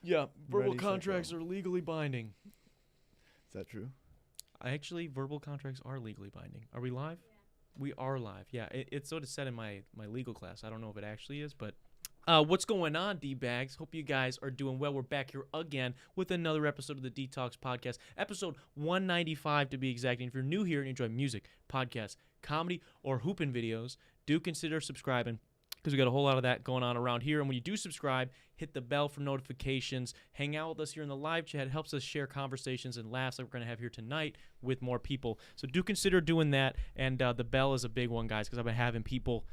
Yeah, verbal Ready, set, contracts go. are legally binding. Is that true? Verbal contracts are legally binding. Are we live? Yeah. We are live. Yeah, it's sort of said in my legal class. I don't know if it actually is, but what's going on, D-Bags? Hope you guys are doing well. We're back here again with another episode of the dtalks podcast, episode 195 to be exact. And if you're new here and you enjoy music, podcasts, comedy, or hooping videos, do consider subscribing, because we got a whole lot of that going on around here. And when you do subscribe, hit the bell for notifications. Hang out with us here in the live chat. It helps us share conversations and laughs that we're going to have here tonight with more people. So do consider doing that. And the bell is a big one, guys, because I've been having people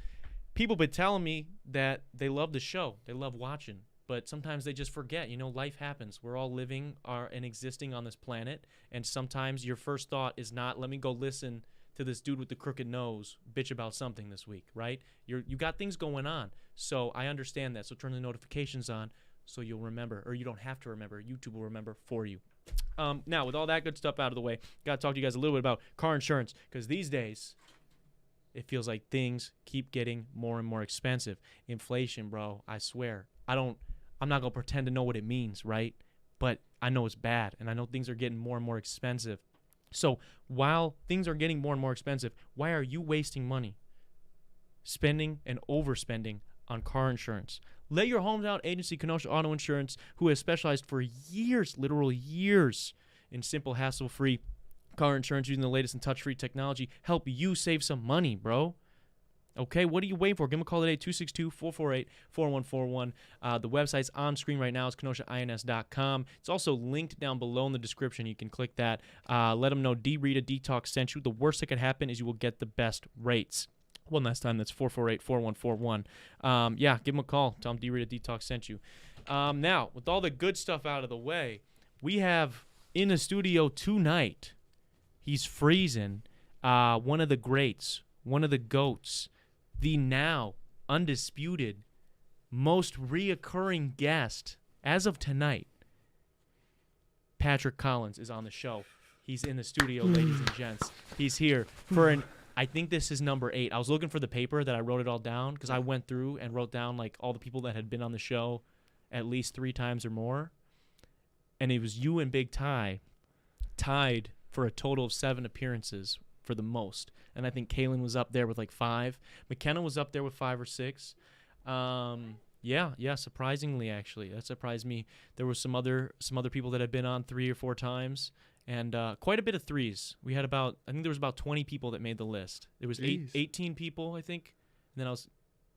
been telling me that they love the show. They love watching. But sometimes they just forget. You know, life happens. We're all living and existing on this planet. And sometimes your first thought is not, let me go listen to this dude with the crooked nose bitch about something this week, right? You got things going on. So I understand that. So turn the notifications on so you'll remember, or you don't have to remember. YouTube will remember for you. Now, with all that good stuff out of the way, got to talk to you guys a little bit about car insurance, because these days it feels like things keep getting more and more expensive. Inflation, bro, I swear. I'm not going to pretend to know what it means, right? But I know it's bad, and I know things are getting more and more expensive. So while things are getting more and more expensive, why are you wasting money spending and overspending on car insurance? Let your hometown agency, Kenosha Auto Insurance, who has specialized for years, literal years, in simple, hassle-free car insurance using the latest in touch-free technology, help you save some money, bro. Okay, what are you waiting for? Give them a call today, 262-448-4141. The website's on screen right now. It's KenoshaINS.com. It's also linked down below in the description. You can click that. Let them know Rita, dtalks sent you. The worst that could happen is you will get the best rates. One last time, that's 448-4141. Yeah, give them a call. Tell them Rita, dtalks sent you. Now, with all the good stuff out of the way, we have in the studio tonight, he's freezing, one of the greats, one of the GOATs, the now undisputed, most reoccurring guest as of tonight. Patrick Collins is on the show. He's in the studio, ladies and gents. He's here for I think this is number 8. I was looking for the paper that I wrote it all down, because I went through and wrote down like all the people that had been on the show at least 3 times or more. And it was you and Big Ty tied for a total of 7 appearances for the most. And I think Kalen was up there with like 5. McKenna was up there with 5 or 6. Yeah, surprisingly, actually. That surprised me. There were some other people that had been on 3 or 4 times, and quite a bit of 3s. We had I think there was about 20 people that made the list. There was 18 people, I think. And then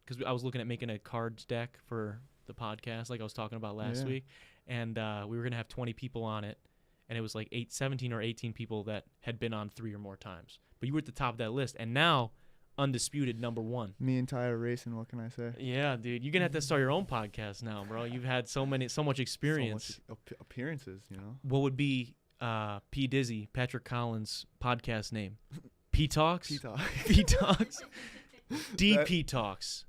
because I was looking at making a cards deck for the podcast, like I was talking about last week, and we were going to have 20 people on it. And it was like 17 or 18 people that had been on 3 or more times. But you were at the top of that list. And now, undisputed number 1. Me and Ty are racing, what can I say? Yeah, dude. You're going to have to start your own podcast now, bro. You've had so much experience. So much appearances, you know? What would be P. Dizzy, Patrick Collins' podcast name? P Talks? P Talks. P Talks? DP Talks.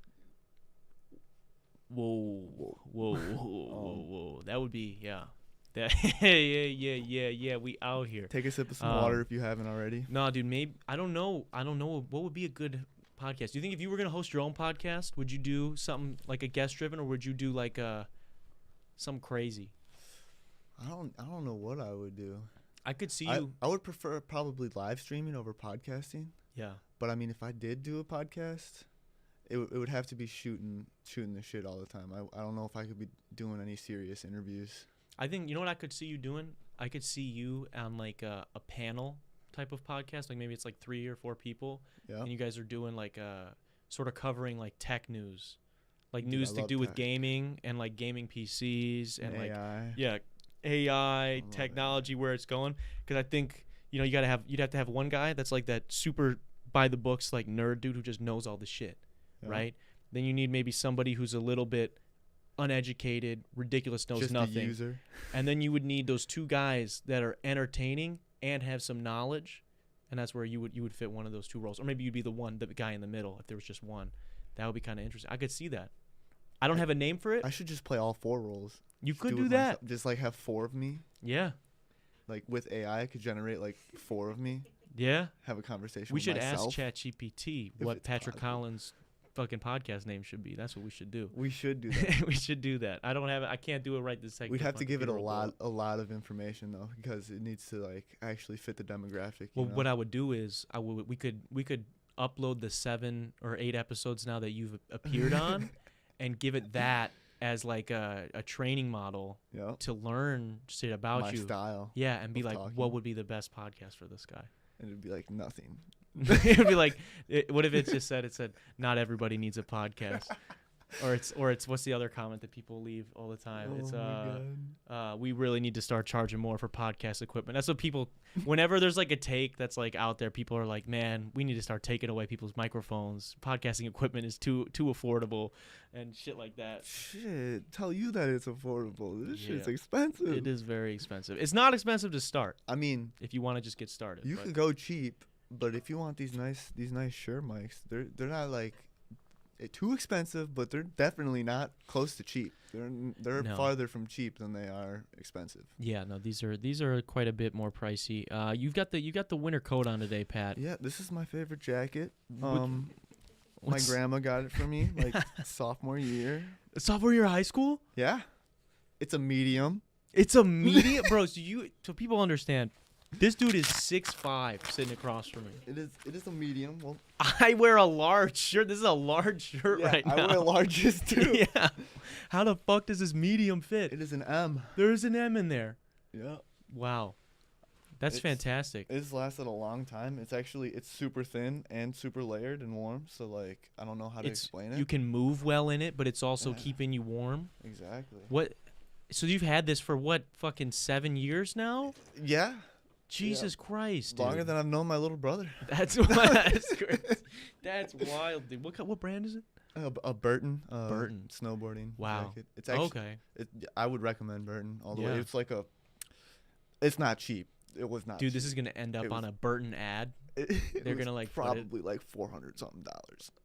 Whoa. That would be, yeah. Yeah. We out here. Take a sip of some water if you haven't already. No, dude. Maybe I don't know. What would be a good podcast? Do you think if you were gonna host your own podcast, would you do something like a guest driven, or would you do like some crazy? I don't know what I would do. I could see you. I would prefer probably live streaming over podcasting. Yeah. But I mean, if I did do a podcast, it would have to be shooting the shit all the time. I don't know if I could be doing any serious interviews. I think, you know what I could see you doing? I could see you on like a panel type of podcast. Like maybe it's like 3 or 4 people. Yeah. And you guys are doing like sort of covering like tech news. Like news to do with gaming and like gaming PCs and like AI. Yeah, AI, technology, where it's going. Because I think, you know, you'd have to have one guy that's like that super by the books like nerd dude who just knows all the shit, right? Then you need maybe somebody who's a little bit uneducated, ridiculous, knows just nothing. A user. And then you would need those 2 guys that are entertaining and have some knowledge, and that's where you would fit one of those 2 roles. Or maybe you'd be the guy in the middle if there was just one. That would be kind of interesting. I could see that. I don't have a name for it. I should just play all 4 roles. You could do that. Myself. Just like have 4 of me. Yeah. Like with AI, I could generate like 4 of me. Yeah. Have a conversation We with should myself. ask ChatGPT what Patrick Collins fucking podcast name should be. That's what we should do. We should do that. We should do that. I don't have it. I can't do it right this second. We'd have My to give it computer will blow up. a lot of information though, because it needs to like actually fit the demographic. Well, what I would do is we could upload the 7 or 8 episodes now that you've appeared on, and give it that as like a training model to learn shit about my you. style. Yeah, and be like, talking. what would be the best podcast for this guy? And it'd be like nothing. It would be like, what if it said, not everybody needs a podcast. Or it's what's the other comment that people leave all the time? It's we really need to start charging more for podcast equipment. That's what people, whenever there's like a take that's like out there, people are like, man, we need to start taking away people's microphones. Podcasting equipment is too affordable and shit like that. Shit, tell you that it's affordable. This shit's expensive. It is very expensive. It's not expensive to start. I mean, if you want to just get started. You could go cheap, but if you want these nice Shure mics, they're not like too expensive, but they're definitely not close to cheap. They're farther from cheap than they are expensive. Yeah, no, these are quite a bit more pricey. You've got the winter coat on today, Pat. Yeah, this is my favorite jacket. My grandma got it for me like sophomore year. Sophomore year of high school? Yeah. It's a medium. It's a medium, bro. So people understand. This dude is 6'5", sitting across from me. It is a medium. Well, I wear a large shirt. This is a large shirt right now. I wear larges too. Yeah. How the fuck does this medium fit? It is an M. There's an M in there. Yeah. Wow. That's fantastic. It's lasted a long time. It's super thin and super layered and warm. So like, I don't know how to explain it. You can move well in it, but it's also keeping you warm. Exactly. What? So you've had this for what? Fucking 7 years now? Yeah. Jesus Christ, dude. Longer than I've known my little brother. That's crazy. That's wild, dude. What brand is it? A Burton. Burton snowboarding. Wow. Jacket. It's actually, I would recommend Burton all the way. It's like it's not cheap. It was not. Dude, cheap. This is gonna end up on a Burton ad. They're gonna like probably like $400 something.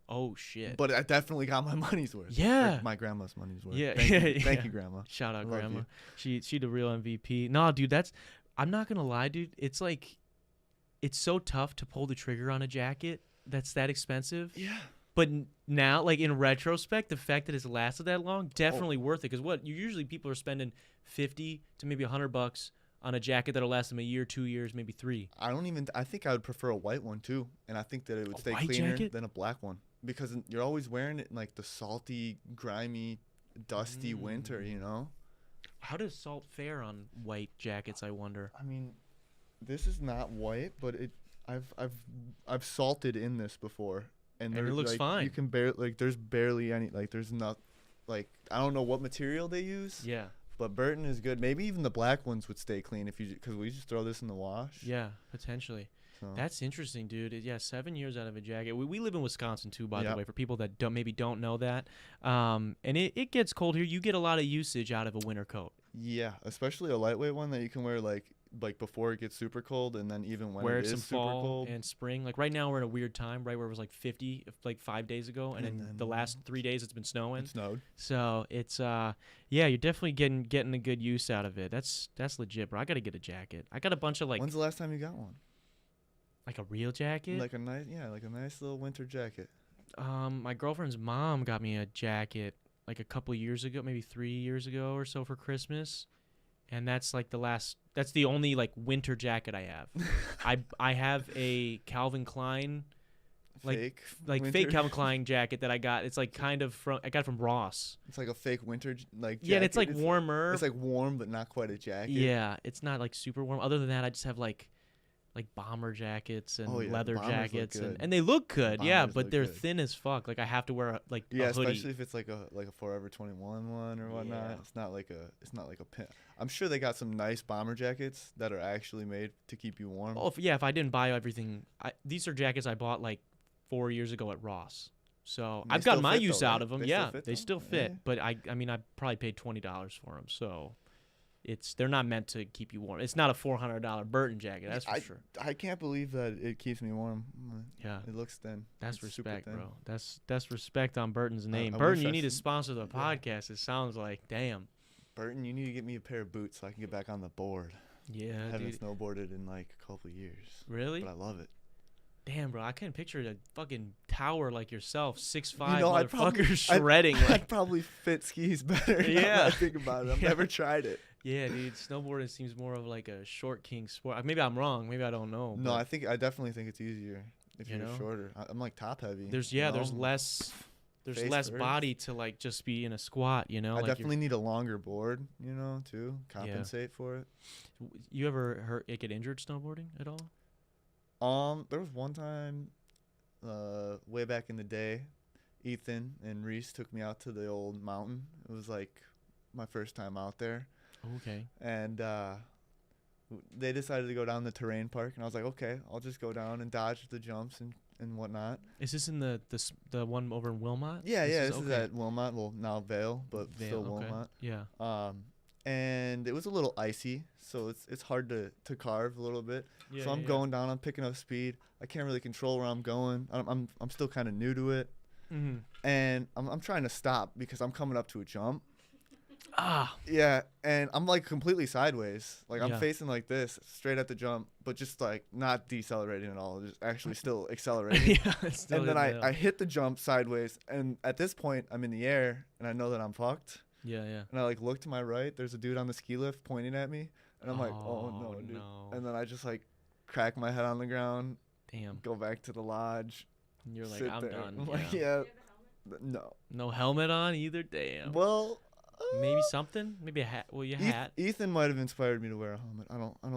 Oh shit! But I definitely got my money's worth. Yeah. Or my grandma's money's worth. Yeah. Thank you, Grandma. Shout out, Grandma. She the real MVP. No, dude, I'm not gonna lie, dude. It's like, it's so tough to pull the trigger on a jacket that's that expensive. Yeah. But now, like in retrospect, the fact that it's lasted that long, definitely worth it. Because usually people are spending $50 to maybe $100 on a jacket that'll last them a year, 2 years, maybe 3. I think I would prefer a white one too, and I think that it would stay cleaner than a black one, because you're always wearing it in like the salty, grimy, dusty winter, you know. How does salt fare on white jackets, I wonder? I mean, this is not white, but I've salted in this before, and it looks like, fine. You can there's barely any, like there's not, like I don't know what material they use. Yeah. But Burton is good. Maybe even the black ones would stay clean because we just throw this in the wash. Yeah, potentially. So. That's interesting, dude. 7 years out of a jacket. We live in Wisconsin too, by the way, for people that don't know that. And it gets cold here. You get a lot of usage out of a winter coat. Yeah, especially a lightweight one that you can wear like before it gets super cold, and then even when wear it is some super fall cold and spring. Like right now we're in a weird time, right, where it was like 50 like 5 days ago, and then the last 3 days it's been snowing. It snowed. So it's you're definitely getting a good use out of it. That's legit, bro. I gotta get a jacket. I got a bunch of like. When's the last time you got one? Like a real jacket? Like a nice little winter jacket. My girlfriend's mom got me a jacket like a couple years ago, maybe 3 years ago or so for Christmas. And that's like that's the only like winter jacket I have. I have a Calvin Klein fake Calvin Klein jacket that I got. It's like I got it from Ross. It's like a fake winter jacket. Yeah, and it's like warmer. It's like warm but not quite a jacket. Yeah, it's not like super warm. Other than that, I just have like bomber jackets and leather jackets and they look good. Bombers but they're good. thin as fuck. Like I have to wear a hoodie. Especially if it's like a Forever 21 one or whatnot. Yeah. It's not like a pin. I'm sure they got some nice bomber jackets that are actually made to keep you warm. Well, if I didn't buy everything, these are jackets I bought like 4 years ago at Ross. So I've got my use out of them. They still fit. Yeah. But I mean I probably paid $20 for them. So they're not meant to keep you warm. It's not a $400 Burton jacket, that's for sure. I can't believe that it keeps me warm. Yeah. It looks thin. That's respect, bro. That's respect on Burton's name. I Burton, you need to sponsor the podcast. It sounds like, damn. Burton, you need to get me a pair of boots so I can get back on the board. Yeah, I haven't snowboarded in like a couple years. Really? But I love it. Damn, bro, I couldn't picture a fucking tower like yourself, 6'5" I'd probably, motherfucker shredding. I'd probably fit skis better. Now that I think about it. I've never tried it. Yeah, dude, snowboarding seems more of like a short king sport. Maybe I'm wrong. Maybe I don't know. No, I definitely think it's easier if you're shorter. I'm like top heavy. There's less body to like just be in a squat. I like definitely need a longer board. To compensate for it. You ever get injured snowboarding at all? There was one time, way back in the day, Ethan and Reese took me out to the old mountain. It was like my first time out there. Okay. And they decided to go down the terrain park, and I was like, okay, I'll just go down and dodge the jumps and whatnot. Is this in the one over in Wilmot? Yeah, this is at Wilmot. Well, now Vail, but still Wilmot. Yeah. And it was a little icy, so it's hard to carve a little bit. Yeah, so I'm going down, I'm picking up speed. I can't really control where I'm going. I'm still kind of new to it. Mm-hmm. And I'm trying to stop because I'm coming up to a jump. Yeah, and I'm like completely sideways. Like I'm facing like this, straight at the jump, but just like not decelerating at all, just actually still accelerating. And then I hit the jump sideways, and at this point I'm in the air and I know that I'm fucked. Yeah. And I like look to my right, there's a dude on the ski lift pointing at me, and I'm like, oh no, dude. No. And then I just like crack my head on the ground. Damn. Go back to the lodge. And you're like, I'm done. I'm like, yeah. No. No helmet on either. Damn. Well, maybe something. Maybe a hat. Well, your hat. Ethan might have inspired me to wear a helmet. I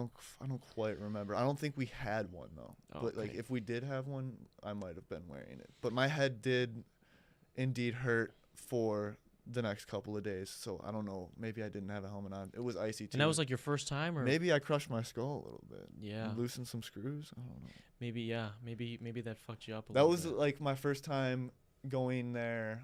don't quite remember. I don't think we had one though. Okay. But like if we did have one, I might have been wearing it. But my head did indeed hurt for the next couple of days. So I don't know. Maybe I didn't have a helmet on. It was icy too. And that was like your first time, or maybe I crushed my skull a little bit. Yeah. Loosened some screws. I don't know. Maybe that fucked you up a little bit. That was like my first time going there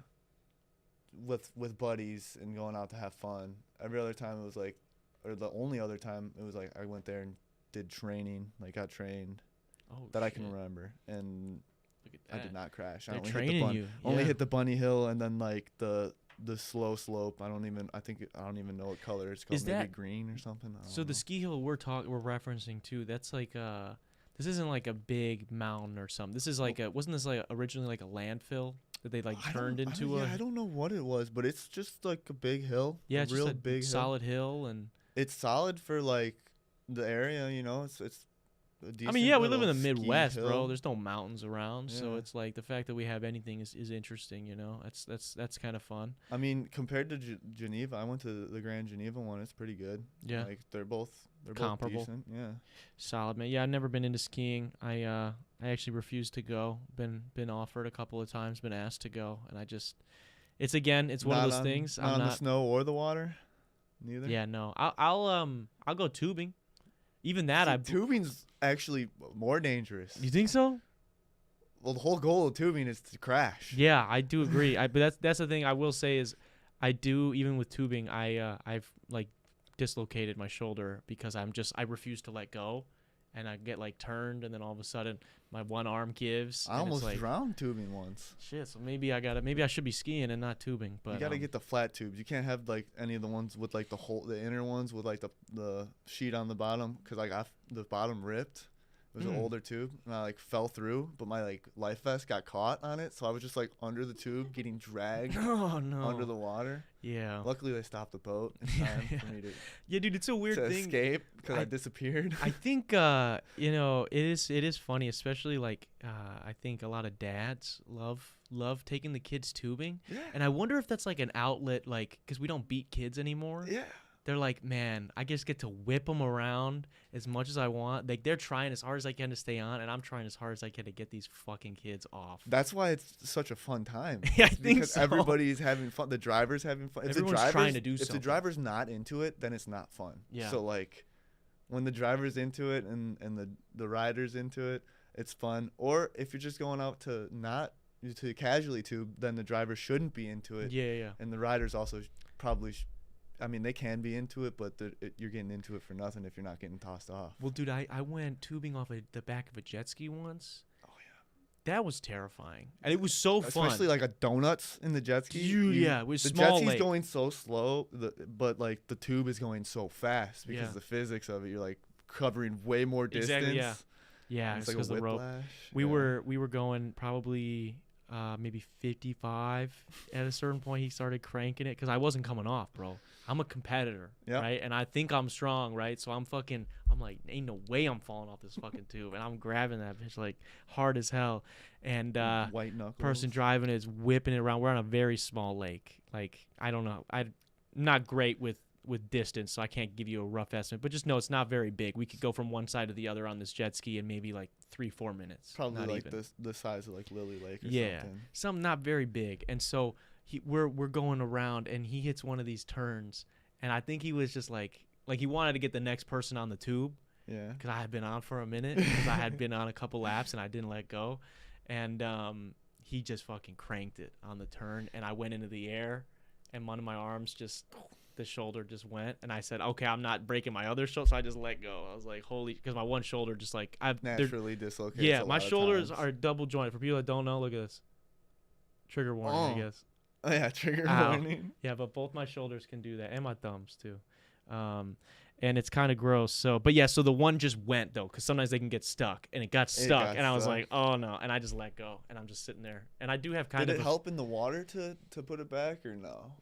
with buddies and going out to have fun. Every other time it was like, or the only other time it was like I went there and did training, like got trained that I can remember, and I did not crash. They're training you. Only hit the bunny hill, and then like the slow slope. I don't even know what color it's called. Is maybe that green or something. So the ski hill we're referencing too, that's like this isn't like a big mountain or something. This is like wasn't this like originally like a landfill that they like turned into I don't know what it was, but it's just like a big hill. Yeah, it's real just a big solid hill, and it's solid for like the area, it's a decent we live in the Midwest, hill. bro. There's no mountains around, so it's like the fact that we have anything is interesting, That's kind of fun. I mean, compared to Geneva, I went to the Grand Geneva one. It's pretty good. Yeah, like they're both comparable. Decent. Yeah, solid, man. Yeah, I've never been into skiing. I actually refused to go. Been offered a couple of times, been asked to go, and it's one of those things. Not on the snow or the water, neither. Yeah, no. I'll go tubing. Even that, tubing's actually more dangerous. You think so? Well, the whole goal of tubing is to crash. Yeah, I do agree. But that's the thing I will say is, I do, even with tubing, I've like dislocated my shoulder because I refuse to let go, and I get like turned, and then all of a sudden my one arm gives. I almost drowned tubing once. Shit, so maybe I should be skiing and not tubing. But you gotta get the flat tubes. You can't have like any of the ones with like the inner ones with like the sheet on the bottom, because like the bottom ripped. It was an older tube, and I like fell through, but my like life vest got caught on it, so I was just like under the tube getting dragged under the water. Yeah. Luckily they stopped the boat in time for me to yeah, dude, it's a weird thing. Escape because I disappeared. I think it is funny, especially like I think a lot of dads love taking the kids tubing. Yeah. And I wonder if that's like an outlet, like, because we don't beat kids anymore. Yeah. They're like, man, I just get to whip them around as much as I want. Like, they're trying as hard as I can to stay on, and I'm trying as hard as I can to get these fucking kids off. That's why it's such a fun time. Yeah, I think because so. Everybody's having fun. The driver's having fun. Everyone's trying to do something. If the driver's not into it, then it's not fun. Yeah. So, like, when the driver's into it and the rider's into it, it's fun. Or if you're just going out to casually tube, then the driver shouldn't be into it. Yeah. And the rider's also probably they can be into it, but you're getting into it for nothing if you're not getting tossed off. Well, dude, I went tubing off the back of a jet ski once. Oh, yeah. That was terrifying. And it was so fun. Especially like a donuts in the jet ski. Dude, yeah, it was the small jet ski's lake. going so slow, but like the tube is going so fast because of the physics of it. You're like covering way more distance. Exactly, yeah. Yeah, It's it's like a because the rope. whiplash. We were going probably maybe 55 at a certain point. He started cranking it because I wasn't coming off, bro. I'm a competitor, right? And I think I'm strong, right? So I'm like, ain't no way I'm falling off this fucking tube, and I'm grabbing that bitch like hard as hell. And white knuckles. person driving is whipping it around. We're on a very small lake. Like, I don't know. I'm not great with distance, so I can't give you a rough estimate, but just know it's not very big. We could go from one side to the other on this jet ski in maybe like 3-4 minutes. Probably not like even. the size of like Lily Lake or something not very big. And so we're going around, and he hits one of these turns, and I think he was just like he wanted to get the next person on the tube. Yeah. Because I had been on for a minute, because I had been on a couple laps and I didn't let go, and he just fucking cranked it on the turn, and I went into the air, and one of my arms just. The shoulder just went, and I said, okay, I'm not breaking my other shoulder, so I just let go. I was like, holy, because my one shoulder just like I've naturally dislocated. Yeah, my shoulders are double jointed. For people that don't know, look at this. Trigger warning, I guess. Oh yeah, trigger warning. Yeah, but both my shoulders can do that, and my thumbs too. And it's kind of gross. So, but yeah, so the one just went though, because sometimes they can get stuck, and it got stuck, and I was like, oh no, and I just let go, and I'm just sitting there, and I do have kind of. Did it help in the water to put it back, or no?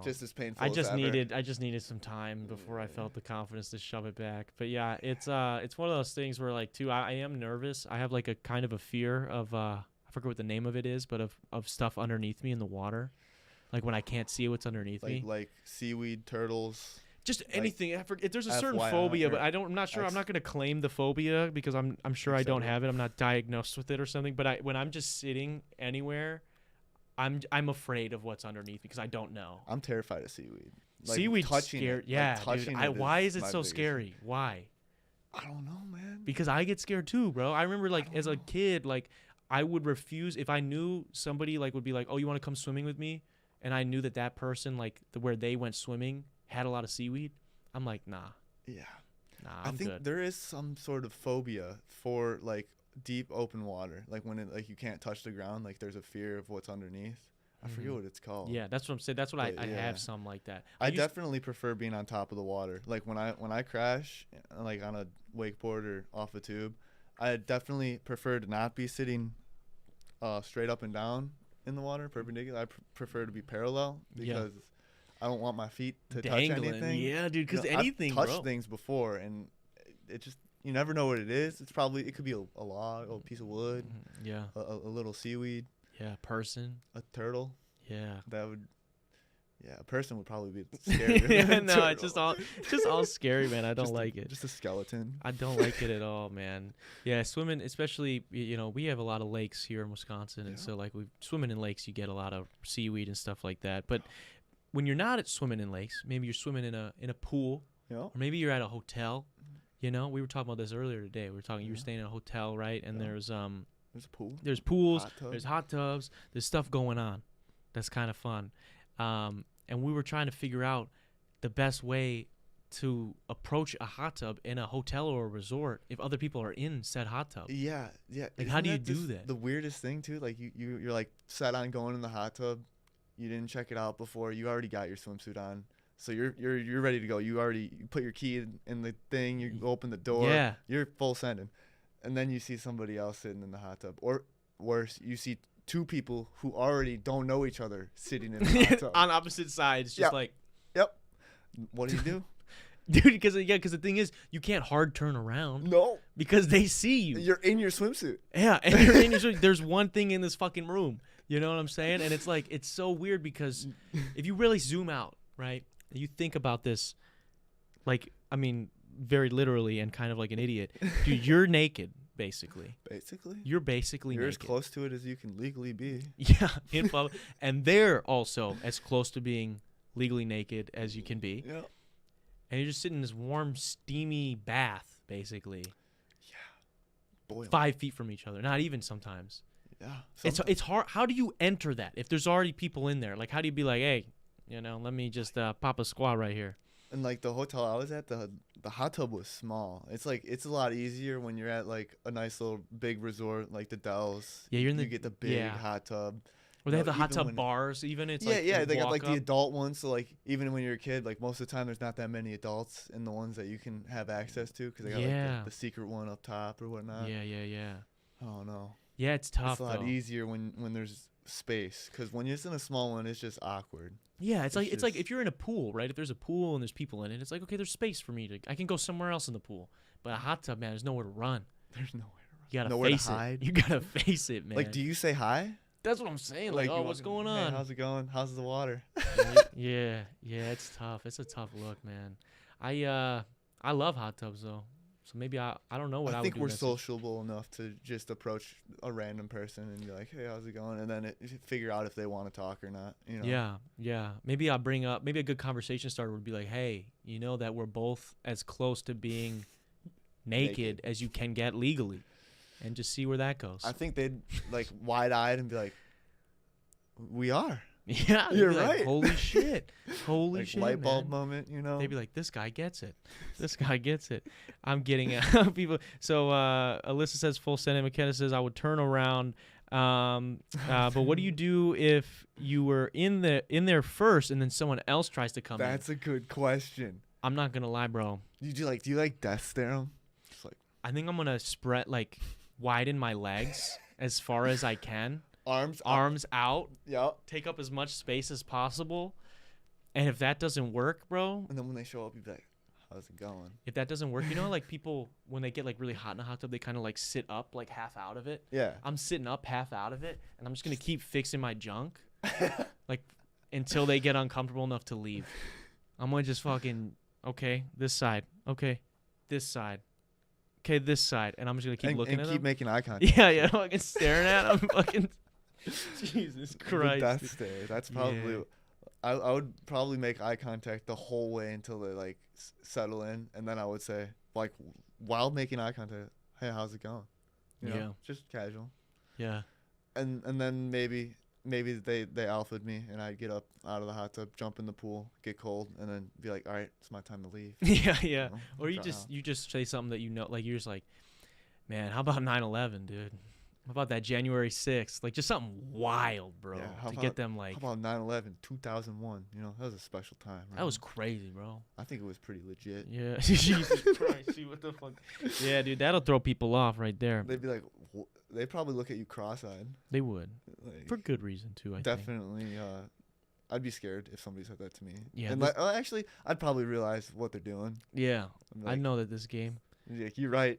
Just as painful. I just needed some time before I felt the confidence to shove it back. But yeah, it's one of those things where like too, I am nervous. I have like a kind of a fear of I forget what the name of it is, but of stuff underneath me in the water, like when I can't see what's underneath me, like seaweed, turtles. Just anything. There's a certain phobia, but I'm not sure. I'm not going to claim the phobia because I'm sure I don't have it. I'm not diagnosed with it or something. But when I'm just sitting anywhere, I'm afraid of what's underneath me because I don't know. I'm terrified of seaweed. Seaweed's scary. Yeah, dude. Why is it so scary? Why? I don't know, man. Because I get scared too, bro. I remember like as a kid, like I would refuse if I knew somebody like would be like, "Oh, you want to come swimming with me?" And I knew that person like where they went swimming had a lot of seaweed. I'm like, nah. Yeah. Nah, I think good. There is some sort of phobia for like deep open water, like when it like you can't touch the ground, like there's a fear of what's underneath. I forget what it's called. Yeah, that's what I'm saying. That's what I have some like that. I definitely prefer being on top of the water. Like when I crash like on a wakeboard or off a tube, I definitely prefer to not be sitting straight up and down in the water, perpendicular. I prefer to be parallel because I don't want my feet to touch anything. Yeah, dude, because anything, I've touched things before, and it just, you never know what it is. It could be a log, a piece of wood, a little seaweed. Yeah, person. A turtle. Yeah. A person would probably be scary. It's just all scary, man. I don't like it. Just a skeleton. I don't like it at all, man. Yeah, swimming, especially, we have a lot of lakes here in Wisconsin, and so like swimming in lakes, you get a lot of seaweed and stuff like that. But when you're not swimming in lakes, maybe you're swimming in a pool, or maybe you're at a hotel. We were talking about this earlier today. We were talking. You were staying in a hotel, right? And there's a pool. There's pools. There's hot tubs. There's stuff going on. That's kind of fun. And we were trying to figure out the best way to approach a hot tub in a hotel or a resort if other people are in said hot tub. Yeah. Like, how do you do that? The weirdest thing too, like you're like set on going in the hot tub. You didn't check it out before. You already got your swimsuit on, so you're ready to go. You put your key in the thing. You open the door. Yeah. You're full sending, and then you see somebody else sitting in the hot tub, or worse, you see two people who already don't know each other sitting in the hot tub on opposite sides. Just like, yep. What do you do? Dude, because the thing is, you can't hard turn around. No. Because they see you. You're in your swimsuit. Yeah, and you're in your swimsuit. There's one thing in this fucking room. You know what I'm saying? And it's like, it's so weird because if you really zoom out, right, you think about this, like, I mean, very literally and kind of like an idiot. Dude, you're naked, basically. You're basically You're naked. as close to it as you can legally be. Yeah, in public. And they're also as close to being legally naked as you can be. Yeah. And you're just sitting in this warm, steamy bath, basically. Yeah. Boy. 5 feet from each other. Not even sometimes. Yeah. It's hard. How do you enter that if there's already people in there? Like, how do you be like, hey, let me just pop a squat right here? And like the hotel I was at, the hot tub was small. It's like it's a lot easier when you're at like a nice little big resort like the Dells. Yeah, you get the big hot tub. Or they have the hot tub bars. Even it's they got like the adult ones. So like even when you're a kid, like most of the time there's not that many adults in the ones that you can have access to because they got like the secret one up top or whatnot. Yeah. I don't know. Yeah, it's tough. It's a lot easier when there's space because when you're in a small one, it's just awkward. Yeah, it's like if you're in a pool, right? If there's a pool and there's people in it, it's like okay, there's space for me I can go somewhere else in the pool. But a hot tub, man, there's nowhere to run. There's nowhere to run. You gotta nowhere face to hide. it. You gotta face it, man. Like, do you say hi? That's what I'm saying. Like, oh, what's going on? Hey, how's it going? How's the water? yeah, it's tough. It's a tough look, man. I love hot tubs though. So maybe I don't know what I would do. I think we're sociable enough to just approach a random person and be like, hey, how's it going? And then figure out if they want to talk or not. You know? Yeah. Maybe I'll bring up. Maybe a good conversation starter would be like, hey, you know that we're both as close to being naked as you can get legally. And just see where that goes. I think they'd like wide-eyed and be like, "We are." Yeah, you're right. Like, holy shit! Holy like shit! Light bulb man. moment, you know. They'd be like, "This guy gets it. This guy gets it." I'm getting people. So Alyssa says, "Full send." And McKenna says, "I would turn around." But what do you do if you were in there first and then someone else tries to come in? That's a good question. I'm not gonna lie, bro. Do you like death stare 'em? Just like I think I'm gonna widen my legs as far as I can. Arms out. Yep. Take up as much space as possible. And if that doesn't work, bro. And then when they show up, you'd be like, how's it going? If that doesn't work, like people, when they get like really hot in a hot tub, they kind of like sit up like half out of it. Yeah. I'm sitting up half out of it. And I'm just going to keep fixing my junk. Like until they get uncomfortable enough to leave. I'm going to just fucking, okay, this side. Okay, this side. Okay, this side. And I'm just going to keep looking at them. And keep making eye contact. Yeah, fucking staring at them. Fucking. Jesus Christ. The death stare. That's probably. Yeah. I would probably make eye contact the whole way until they like settle in, and then I would say like while making eye contact, hey, how's it going? You know, just casual. Yeah. And then maybe they alphaed me, and I'd get up out of the hot tub, jump in the pool, get cold, and then be like, all right, it's my time to leave. Yeah. You know? Or you just say something that you know, like you're just like, man, how about 9/11, dude? How about that January 6th? Like just something wild, bro. Yeah, get them like. How about 9/11, 2001? You know, that was a special time. Right? That was crazy, bro. I think it was pretty legit. Yeah. Jesus Christ. See what the fuck? Yeah, dude, that'll throw people off right there. They'd be like, they'd probably look at you cross-eyed. They would. Like, for good reason too. I definitely. I'd be scared if somebody said that to me. Yeah. And actually, I'd probably realize what they're doing. Yeah. Like, I know that this game. Like, you're right.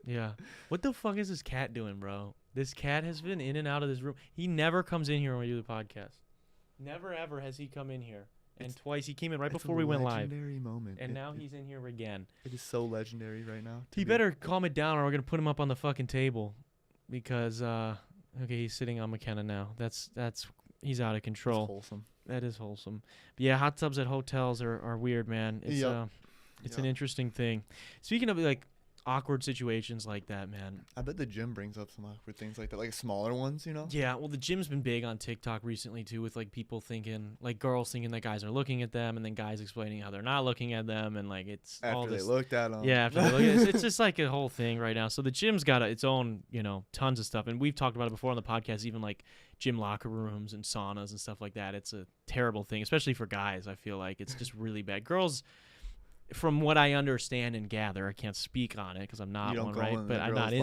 Yeah. What the fuck is this cat doing, bro? This cat has been in and out of this room. He never comes in here when we do the podcast. Never ever has he come in here. And twice he came in right before we went live. Legendary moment. And now he's in here again. It is so legendary right now. He better calm it down or we're gonna put him up on the fucking table. Because okay, he's sitting on McKenna now. That's he's out of control. That's wholesome. That is wholesome. But yeah, hot tubs at hotels are weird, man. It's an interesting thing. Speaking of like awkward situations like that, man. I bet the gym brings up some awkward things like that, like smaller ones, you know? Yeah, well, the gym's been big on TikTok recently, too, with, like, people thinking, like, girls thinking that guys are looking at them, and then guys explaining how they're not looking at them, and, like, it's after all this. After they looked at them. Yeah, after they looked at them. It's just, like, a whole thing right now. So the gym's got its own, tons of stuff, and we've talked about it before on the podcast, even, like, gym locker rooms and saunas and stuff like that. It's a terrible thing, especially for guys, I feel like. It's just really bad. Girls... From what I understand and gather, I can't speak on it because I'm not one, right? But I'm not in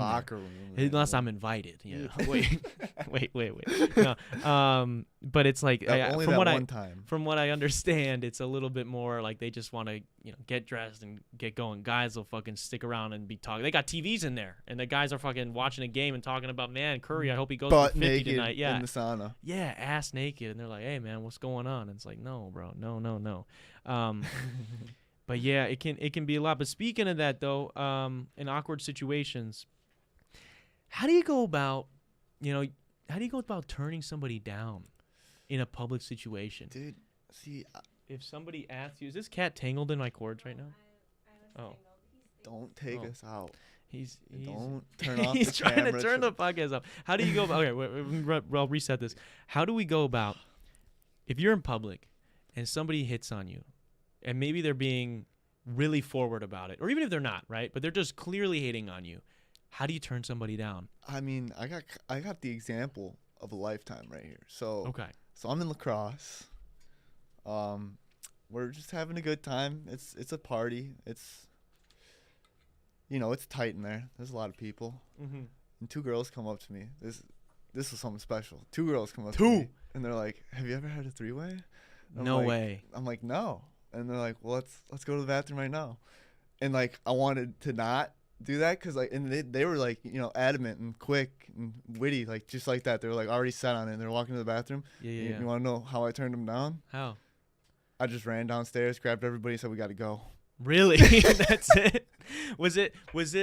there unless I'm invited. Yeah. wait. No. But it's like from what I understand, it's a little bit more like they just want to get dressed and get going. Guys will fucking stick around and be talking. They got TVs in there, and the guys are fucking watching a game and talking about, man, Curry, I hope he goes for 50 tonight. Yeah. In the sauna. Yeah, ass naked, and they're like, hey man, what's going on? And it's like, no, bro, no. But yeah, it can be a lot. But speaking of that, though, in awkward situations, how do you go about turning somebody down in a public situation? Dude, see, if somebody asks you, is this cat tangled in my cords right now? Oh, don't take us out. Don't turn off. He's trying to turn the podcast off. How do you go about? Okay, I'll reset this. How do we go about if you're in public and somebody hits on you? And maybe they're being really forward about it. Or even if they're not, right? But they're just clearly hating on you. How do you turn somebody down? I mean, I got the example of a lifetime right here. So Okay. So I'm in lacrosse. We're just having a good time. It's a party. It's it's tight in there. There's a lot of people. Mm-hmm. And two girls come up to me. This is something special. Two girls come up to Two? me and they're like, "Have you ever had a three-way?" No way. I'm like, "No." And they're like, "Well, let's go to the bathroom right now." And like I wanted to not do that because like and they were like adamant and quick and witty like just like that. They were like already set on it. And they're walking to the bathroom. Yeah. You want to know how I turned them down? How? I just ran downstairs, grabbed everybody, said we got to go. Really? That's it? Was it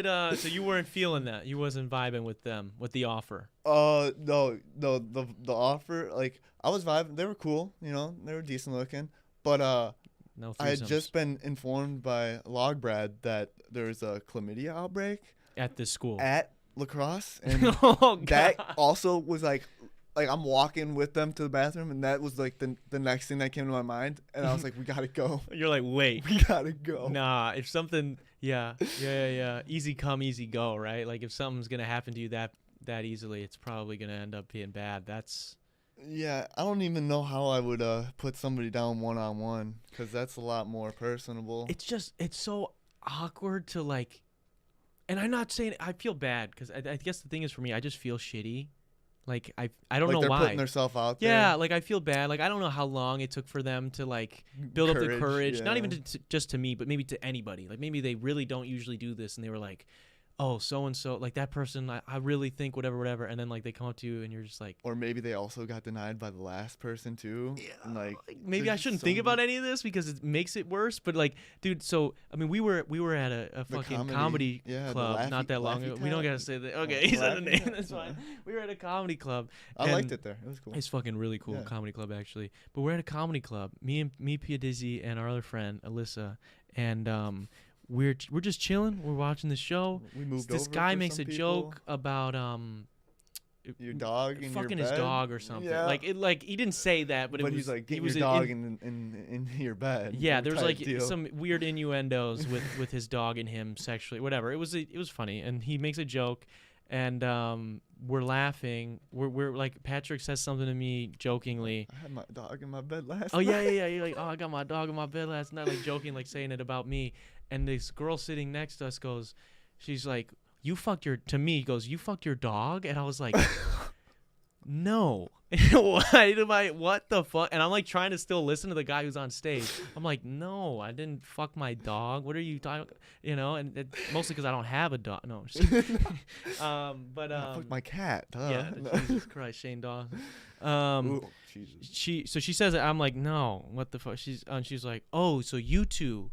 so you weren't feeling that? You wasn't vibing with them, with the offer? No, the offer, like I was vibing. They were cool, they were decent looking, but No I had threesomes. just been informed by Log Brad that there's a chlamydia outbreak At this school. at lacrosse, and Oh, that God. also was like I'm walking with them to the bathroom, and that was like the next thing that came to my mind, and I was like, we gotta go. You're like, wait. We gotta go. Nah, if something, yeah. Easy come, easy go, right? Like if something's gonna happen to you that easily, it's probably gonna end up being bad. That's Yeah, I don't even know how I would put somebody down one-on-one because that's a lot more personable. it's so awkward to like, and I'm not saying I feel bad because I guess the thing is for me, I just feel shitty. Like I don't like know they're why. putting themselves out there. Yeah, like I feel bad. Like I don't know how long it took for them to like build up the courage. Not yeah. even just to me, but maybe to anybody. Like maybe they really don't usually do this, and they were like, "Oh, so and so, like that person, I really think whatever," and then like they come up to you, and you're just like, Or maybe they also got denied by the last person too. yeah, And like maybe there's I just shouldn't so think about many- any of this because it makes it worse. But like, dude, so I mean, we were at a The fucking comedy- comedy yeah, the club not that long Laffy ago. We don't Tap? gotta say that. Okay, he said the Laffy name. Tap? That's fine. Yeah. We were at a comedy club. I liked and it there. It was cool. It's fucking really cool Yeah. comedy club actually. But we're at a comedy club. Me, Pia Dizzy, and our other friend Alyssa, and we're just chilling. We're watching the show. We moved This over guy for makes some a people. joke about Your dog in fucking your his bed? dog or something. Yeah. Like he didn't say that, but it was he's like he getting was your dog in, in your bed. yeah, there was type like deal. some weird innuendos with his dog and him sexually, whatever. It was funny, and he makes a joke, and we're laughing. We're like Patrick says something to me jokingly. I had my dog in my bed last Oh night. yeah. You're like, oh, I got my dog in my bed last night, like joking, like saying it about me. And this girl sitting next to us goes, she's like, you fucked your dog, and I was like, no. What the fuck? And I'm like trying to still listen to the guy who's on stage. I'm like, no, I didn't fuck my dog. What are you talking? And mostly because I don't have a dog. No, I'm just kidding. I fucked my cat. Duh. yeah, Jesus Christ, Shane Dawson. Ooh, Jesus. She says it. I'm like, no, what the fuck? She's like, oh, so you two.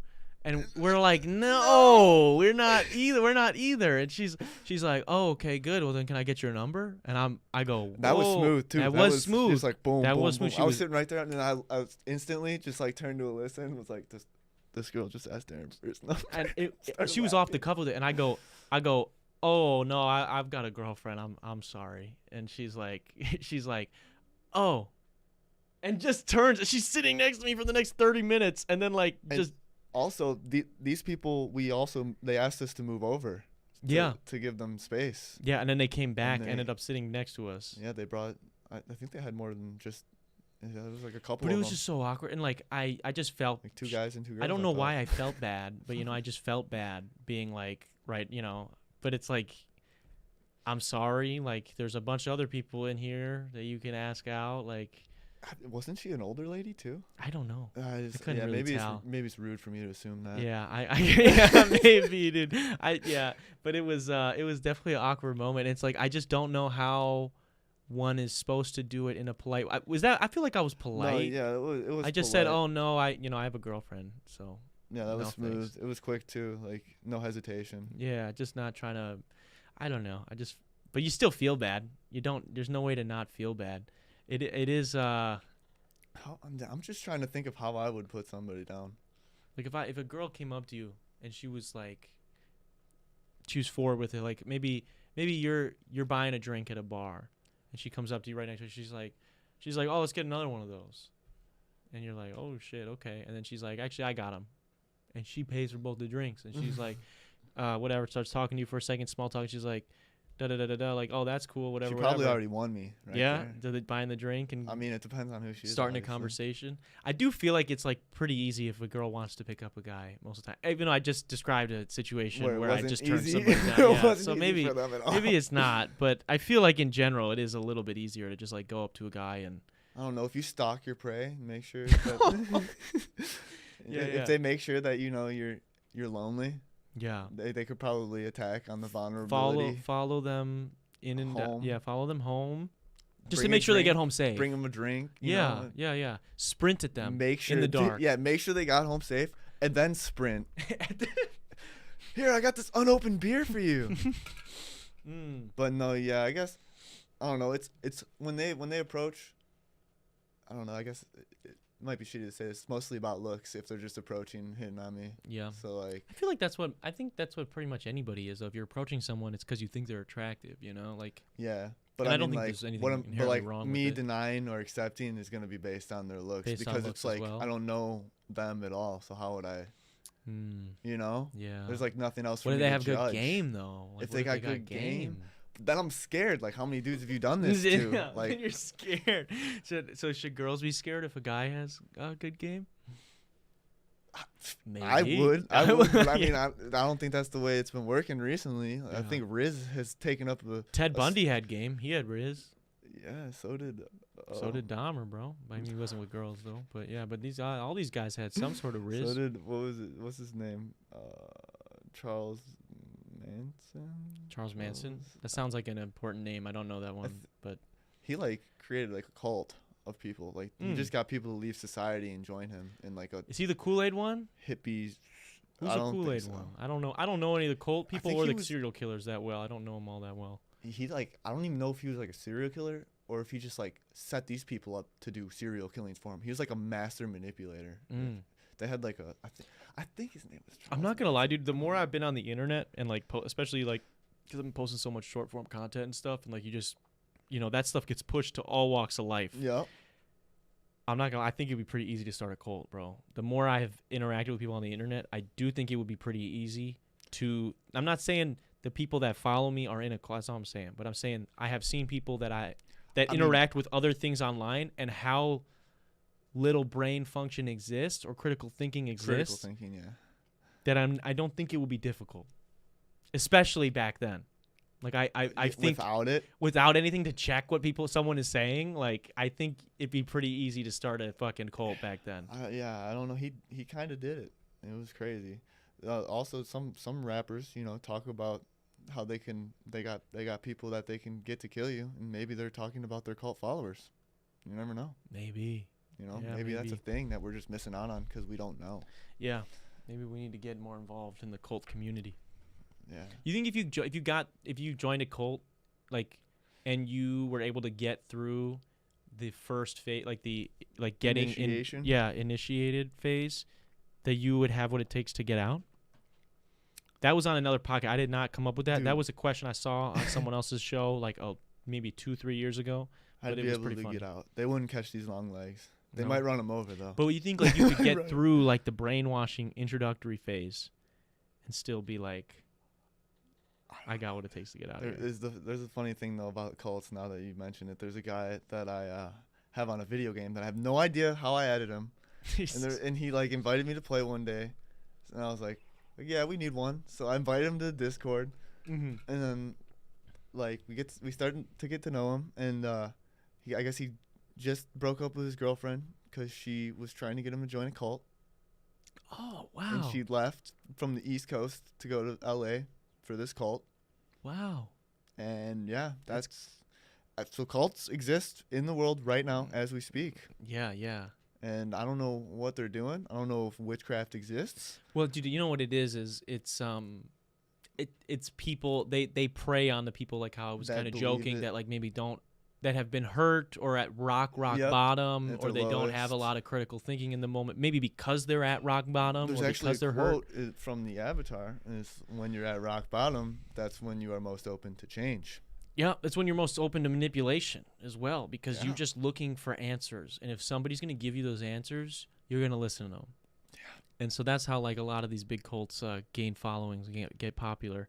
And we're like, no, we're not either. And she's like, oh, okay, good. Well, then can I get your number? And I go, That was whoa. smooth too. That was smooth. Just like boom, That boom, was boom. smooth. She I was was- sitting right there, and then I was instantly just like turned to Alyssa and was like, this girl just asked Darren for his number. And Started she was off the laughing. cuff with it. And I go, oh no, I've got a girlfriend. I'm sorry. And she's like, oh, and just turns. She's sitting next to me for the next 30 minutes, and then like And just. Also, these people, they asked us to move over. To give them space. Yeah, and then they came back, they- ended up sitting next to us. Yeah, they brought. I think they had more than just. Yeah, there was like a couple. But it of was them. just so awkward, and like I just felt Like two guys and two girls. I don't know thought. why I felt bad, but I just felt bad being like, right, but it's like, I'm sorry, like there's a bunch of other people in here that you can ask out, like Wasn't she an older lady too? I don't know. couldn't Yeah, really maybe tell. it's rude for me to assume that. Yeah, yeah, maybe, dude. But it was definitely an awkward moment. It's like I just don't know how one is supposed to do it in a polite. I feel like I was polite. No, yeah, it was. I just said, "Oh no, I have a girlfriend." So Yeah, that was no, smooth. thanks. It was quick too. Like no hesitation. yeah, just not trying to. I don't know. But you still feel bad. You don't. There's no way to not feel bad. It is. I'm just trying to think of how I would put somebody down. Like if a girl came up to you and she was like, choose forward with it. Like maybe you're buying a drink at a bar, and she comes up to you right next to you. She's like, oh, let's get another one of those, and you're like, oh shit, okay. And then she's like, actually, I got them, and she pays for both the drinks. And she's like, whatever. Starts talking to you for a second, small talk. She's like, Da da da da da. Like, oh, that's cool. Whatever. She probably whatever. already won me. Right Yeah, there. buying the drink and I mean, it depends on who she is. starting a obviously. conversation. I do feel like it's like pretty easy if a girl wants to pick up a guy most of the time. Even though I just described a situation Where it where I wasn't just turned easy. somebody It down. Yeah. wasn't So easy maybe for them at all. maybe it's not, but I feel like in general it is a little bit easier to just like go up to a guy and I don't know if you stalk your prey, make sure that Yeah, if yeah. they make sure that you know you're lonely, yeah, they could probably attack on the vulnerability. follow them in and Home. yeah, follow them home. Just Bring to a make sure they get drink, home safe. Bring them a drink. You yeah, know, yeah. Sprint at them make sure in the dark. make sure they got home safe and then sprint. Here, I got this unopened beer for you. But no, yeah, I guess I don't know. It's when they approach. I don't know. I guess it might be shitty to say this. It's mostly about looks if they're just approaching, hitting on me. Yeah. So like, I feel like that's what pretty much anybody is. Though. If you're approaching someone, it's because you think they're attractive. You know, like. yeah. But And I I don't mean, think like, there's anything what but inherently like wrong me with it. denying or accepting is gonna be based on their looks Based on because looks it's as like well. I don't know them at all. So how would I? You know. Yeah. There's like nothing else. For What me do they to have judge. good game though? Like, If what they got good game, game? then I'm scared. Like, how many dudes have you done this to? Yeah, Like, then you're scared. So should girls be scared if a guy has a good game? Maybe. I would. But I mean, Yeah. I don't think that's the way it's been working recently. I Yeah. think Riz has taken up a. Ted Bundy had game. He had Riz. Yeah, so did. So did Dahmer, bro. I mean, he wasn't with girls though. But yeah, but these all these guys had some sort of Riz. So did what was it? What's his name? Charles Manson. Charles Manson. That sounds like an important name. I don't know that one, but He like created like a cult of people. Like he just got people to leave society and join him in like a is he the Kool-Aid one? hippies. Who's I the don't think Kool-Aid so. one? I don't know. I don't know any of the cult people think or he the was- serial killers that well. I don't know them all that well. He like I don't even know if he was like a serial killer or if he just like set these people up to do serial killings for him. He was like a master manipulator. They had like a I think his name was. I'm not gonna lie, dude. The more I've been on the internet and like, especially like, because I've been posting so much short form content and stuff, and like that stuff gets pushed to all walks of life. Yeah. I'm not gonna. I think it'd be pretty easy to start a cult, bro. The more I have interacted with people on the internet, I do think it would be pretty easy to. I'm not saying the people that follow me are in a cult. That's all I'm saying. But I'm saying I have seen people that interact with other things online and how little brain function exists or critical thinking exists. Critical thinking, yeah. That I don't think it would be difficult, especially back then. Like I think without anything to check what someone is saying, like I think it'd be pretty easy to start a fucking cult back then. Yeah, I don't know. He kind of did it. It was crazy. Also, some rappers, talk about how they got people that they can get to kill you, and maybe they're talking about their cult followers. You never know. Maybe. Yeah, maybe that's a thing that we're just missing out on because we don't know. Yeah, maybe we need to get more involved in the cult community. Yeah. You think if you joined a cult, like, and you were able to get through the first phase, like getting initiation? Initiated phase, that you would have what it takes to get out? That was on another podcast. I did not come up with that. Dude. That was a question I saw on someone else's show, like maybe 2-3 years ago. I'd But it be was able pretty to funny. get out. They wouldn't catch these long legs. They No. might run them over though. But you think like you could get Right. through like the brainwashing introductory phase, and still be like, I got what it takes to get out of here. There's a funny thing though about cults. Now that you mention it, there's a guy that I have on a video game that I have no idea how I added him, and he like invited me to play one day, and I was like, yeah, we need one. So I invited him to Discord, and then like we started to get to know him, and I guess he just broke up with his girlfriend because she was trying to get him to join a cult. Oh wow! And she left from the East Coast to go to LA for this cult. Wow. And yeah, so cults exist in the world right now as we speak. Yeah. And I don't know what they're doing. I don't know if witchcraft exists. Well, dude, you know what it is it's people they prey on the people, like how I was That kind of believe joking it. that like maybe that have been hurt or at rock Yep. bottom, At or their they don't have a lowest. lot of critical thinking in the moment, maybe because they're at rock bottom There's or actually because they're a hurt. quote from the Avatar is when you're at rock bottom, that's when you are most open to change. Yeah, that's when you're most open to manipulation as well, because Yeah. you're just looking for answers, and if somebody's going to give you those answers, you're going to listen to them. Yeah. And so that's how like a lot of these big cults gain followings, get popular.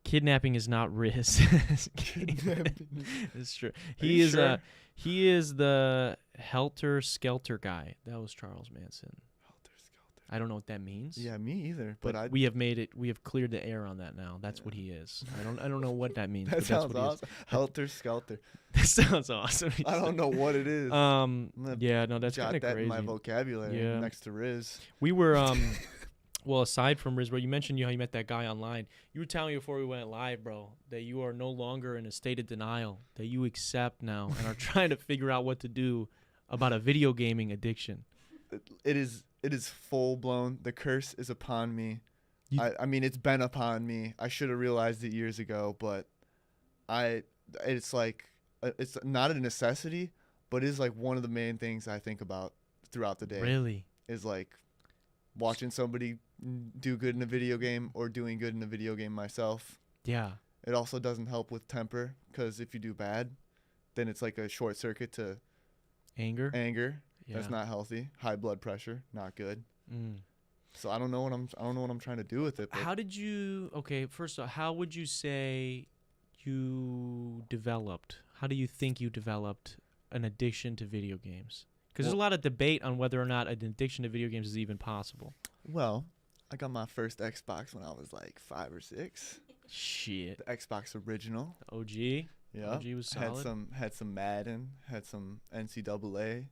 Kidnapping is not Riz. It's true. He is sure? he is the Helter Skelter guy. That was Charles Manson. Helter Skelter. I don't know what that means. Yeah, me either. But we have cleared the air on that now. That's what he is. I don't know what that means. That but sounds that's what awesome. Helter Skelter. That sounds awesome. I don't know what it is. Yeah, no, that's Jot kind of that crazy. in my vocabulary Yeah. next to Riz. We were well, aside from Riz, bro, you mentioned how you met that guy online. You were telling me before we went live, bro, that you are no longer in a state of denial, that you accept now and are trying to figure out what to do about a video gaming addiction. It is full blown. The curse is upon me. I mean, it's been upon me. I should have realized it years ago, but it's like it's not a necessity, but it is like one of the main things I think about throughout the day. Really? Is like watching somebody do good in a video game or doing good in a video game myself. Yeah. It also doesn't help with temper, because if you do bad, then it's like a short circuit to Anger. Yeah. That's not healthy. High blood pressure, not good. Mm. So I don't know what I'm trying to do with it. How did you? Okay, first off, how would you say you developed? How do you think you developed an addiction to video games? Because there's a lot of debate on whether or not an addiction to video games is even possible. Well, I got my first Xbox when I was like 5 or 6. Shit. The Xbox original. OG. Yeah. OG was solid. Had some Madden, had some NCAA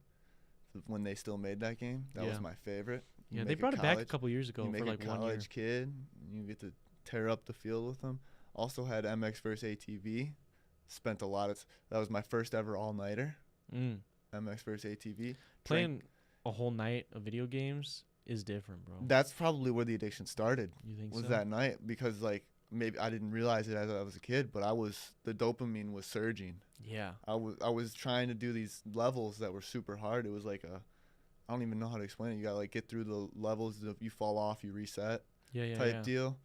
when they still made that game. That was my favorite. Yeah, they brought it back a couple years ago for like 1 year. College kid, you get to tear up the field with them. Also had MX vs ATV. Spent a lot of that was my first ever all-nighter. MX vs ATV. Playing a whole night of video games is different, bro. That's probably where the addiction started. You think was so? that night, because like maybe I didn't realize it as I was a kid, but the dopamine was surging. Yeah. I was trying to do these levels that were super hard. It was like I don't even know how to explain it. You gotta like get through the levels. If you fall off, you reset. Type deal.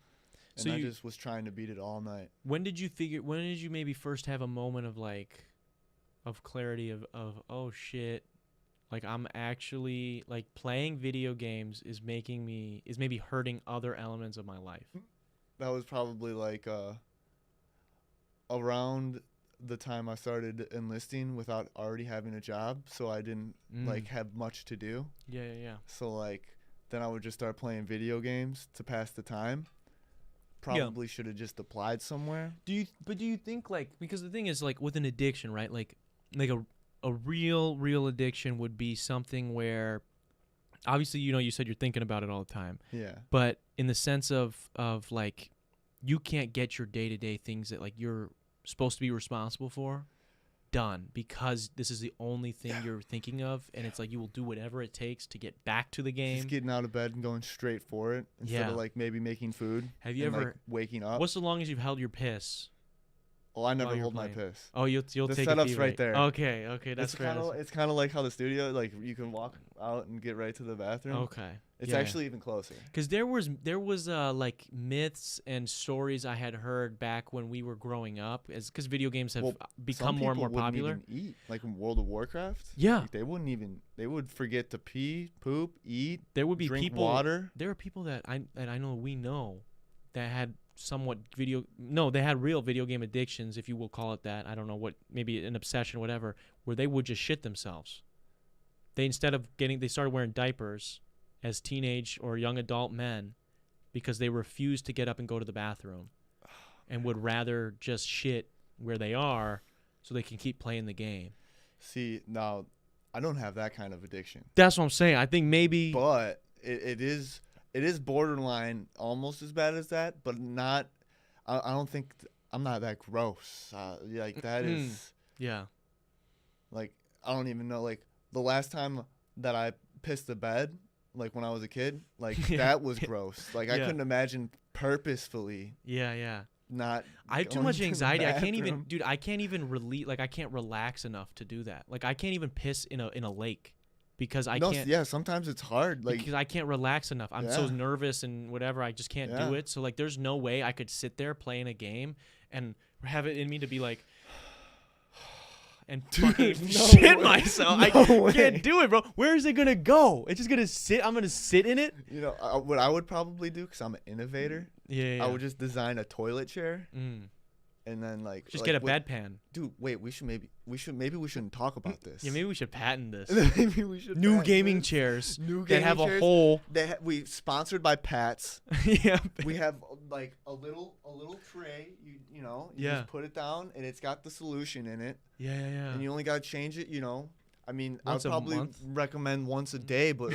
And So I you just was trying to beat it all night. When did you maybe first have a moment of clarity of oh shit, like I'm actually like playing video games is maybe hurting other elements of my life? That was probably like around the time I started enlisting without already having a job, so I didn't like have much to do. Yeah. So like then I would just start playing video games to pass the time. Probably should have just applied somewhere. Do you think like, because the thing is like with an addiction, right? Like a real addiction would be something where obviously, you said you're thinking about it all the time. Yeah. But in the sense of like you can't get your day-to-day things that like you're supposed to be responsible for done because this is the only thing you're thinking of, and it's like you will do whatever it takes to get back to the game. Just getting out of bed and going straight for it instead of like maybe making food. Have you ever like waking up? What's the longest you've held your piss? Well, I never hold my piss. Oh, you'll the take setup's a right there. Okay, that's it's kind of like how the studio, like you can walk out and get right to the bathroom. Okay. It's actually even closer. Because there was like myths and stories I had heard back when we were growing up, because video games have become more and more popular. Some people wouldn't even eat, like in World of Warcraft. Yeah. Like they would forget to pee, poop, eat. There would be drink people. Water. There are people that I know we know that had they had real video game addictions, if you will call it that. I don't know what, maybe an obsession, whatever, where they would just shit themselves. They started wearing diapers as teenage or young adult men because they refused to get up and go to the bathroom and would rather just shit where they are so they can keep playing the game. See, now I don't have that kind of addiction. That's what I'm saying. I think maybe, but it is borderline almost as bad as that, but not. I don't think I'm not that gross. Like that is. Yeah. Like I don't even know. Like the last time that I pissed the bed, like when I was a kid, like that was gross. Like I couldn't imagine purposefully. Yeah. Not. I have too much anxiety. I can't even I can't relax enough to do that. Like I can't even piss in a lake. Because I can't. Yeah, sometimes it's hard. Like because I can't relax enough. I'm so nervous and whatever. I just can't do it. So like, there's no way I could sit there playing a game and have it in me to be like, and fucking No shit way. myself. No I can't way. do it, bro. Where is it gonna go? It's just gonna sit. I'm gonna sit in it. You know what I would probably do, because I'm an innovator. Yeah. I would just design a toilet chair, Mm. and then Just like, get a bedpan. Dude, wait. We shouldn't talk about this. Yeah, maybe we should patent this. Maybe we should. New patent gaming this. chairs New that gaming have a chairs. hole. We sponsored by Pat's. Yeah. We have like a little tray. You know. You Yeah. just put it down, and it's got the solution in it. Yeah. And you only gotta change it. You know. I mean, Once I'd a probably month? recommend once a day, but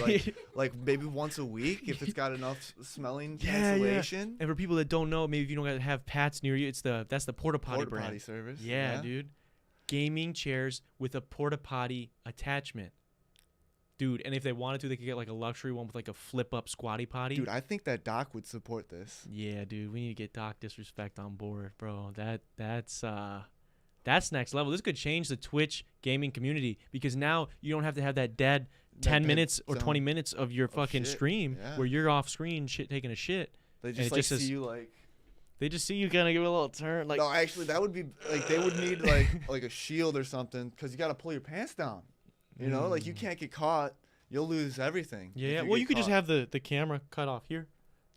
like maybe once a week if it's got enough smelling Yeah. cancellation. And for people that don't know, maybe if you don't have Pats near you, that's the porta potty Porta brand. potty service. Yeah, dude. Gaming chairs with a porta potty attachment. Dude, and if they wanted to, they could get like a luxury one with like a flip up squatty potty. Dude, I think that Doc would support this. Yeah, dude, we need to get Doc Disrespect on board, bro. That's next level. This could change the Twitch gaming community because now you don't have to have that dead 10 dead minutes or zone 20 minutes of your fucking shit, stream yeah. where you're off screen taking a shit. They it just just see says- you like. They just see you kind of give it a little turn. Like, No, actually, that would be like they would need like a shield or something, because you got to pull your pants down. You know, like you can't get caught. You'll lose everything. if yeah. you Well, get you could just caught. have the camera cut off here.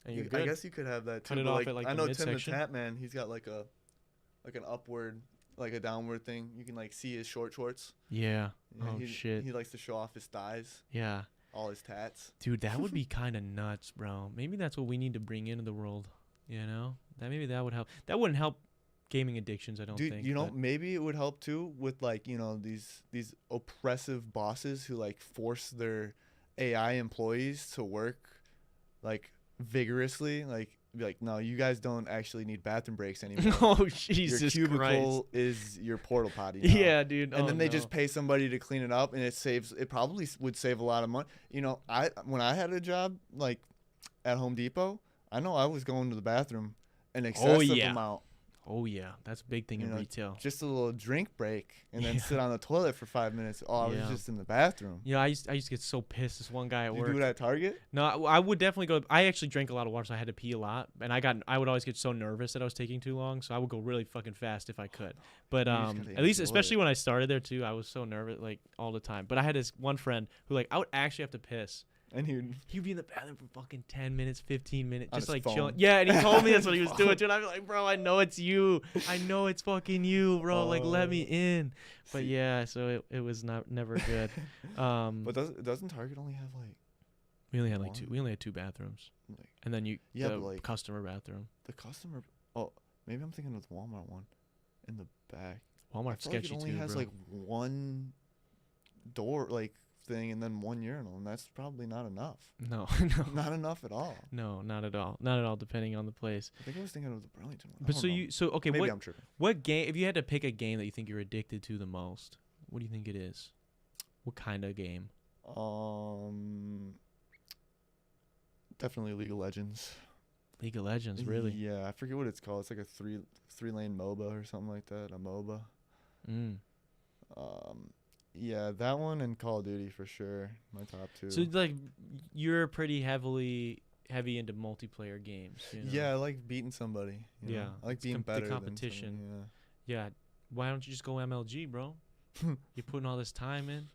And you're good. I guess you could have that too. Cut it but, off at, like, I the know Tim the midsection. Tap Man. He's got like an upward, like a downward thing. You can like see his shorts. Yeah. Yeah, Oh, shit. He likes to show off his thighs, Yeah. all his tats. Dude, that would be kind of nuts, bro. Maybe that's what we need to bring into the world. You know, maybe that would help. That wouldn't help gaming addictions, I don't Dude, think. you know, but- maybe it would help too with like, you know, these oppressive bosses who like force their AI employees to work like vigorously, like be like, no, you guys don't actually need bathroom breaks anymore. Oh, Jesus Your Christ. cubicle is your portal potty now. Yeah, dude. And Oh, then they no. just pay somebody to clean it up, and it probably would save a lot of money. You know, when I had a job like at Home Depot, I know I was going to the bathroom an excessive yeah. amount. Oh, yeah. That's a big thing You in know, retail. Just a little drink break, and then Yeah. sit on the toilet for 5 minutes. Oh, I was Yeah. just in the bathroom. Yeah, I used to get so pissed. This one guy at You work. do it at Target? No, I would definitely go. I actually drank a lot of water, so I had to pee a lot, and I would always get so nervous that I was taking too long, so I would go really fucking fast if I could. But You just gotta at least, enjoy especially it. when I started there too, I was so nervous like all the time. But I had this one friend who like I would actually have to piss. And He'd be in the bathroom for fucking 10 minutes, 15 minutes, On just his like phone. chilling. Yeah, and he told me that's what he was Phone. doing too. And I'd be like, bro, I know it's you. I know it's fucking you, bro. Like, let me Oh. in. But See. yeah, so it was never good. But doesn't Target only have like We only had like one? two. We only had two bathrooms, Like, and then Yeah, the but, like- customer bathroom. the customer? Oh, maybe I'm thinking of the Walmart one in the back. I Walmart's feel like sketchy it only too, has bro. like one door like thing and then one urinal, and that's probably not enough. No, Not enough at all. no, not at all. Not at all. Depending on the place. I think I was thinking of the Burlington one. I But don't so know. okay. Maybe I'm tripping. What game? If you had to pick a game that you think you're addicted to the most, what do you think it is? What kind of game? Definitely League of Legends. League of Legends, really? Yeah, I forget what it's called. It's like a three lane MOBA or something like that. A MOBA. Mm. Yeah, that one and Call of Duty for sure. My top two. So like, you're pretty heavy into multiplayer games. You know? Yeah, I like beating somebody. you know? Yeah, I like it's being the better than competition. someone, Yeah. Why don't you just go MLG, bro? You're putting all this time in.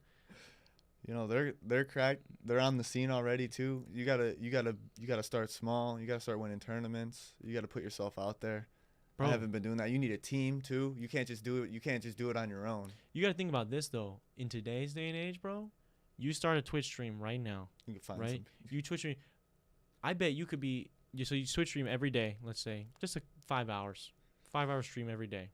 You know, they're cracked. They're on the scene already too. You gotta start small. You gotta start winning tournaments. You gotta put yourself out there. Bro. I haven't been doing that. You need a team too. You can't just do it. You can't just do it on your own. You got to think about this though. In today's day and age, bro, you start a Twitch stream right now, You can find right? You Twitch stream. I bet you could be. So you Twitch stream every day. Let's say just 5 hours, 5 hour stream every day.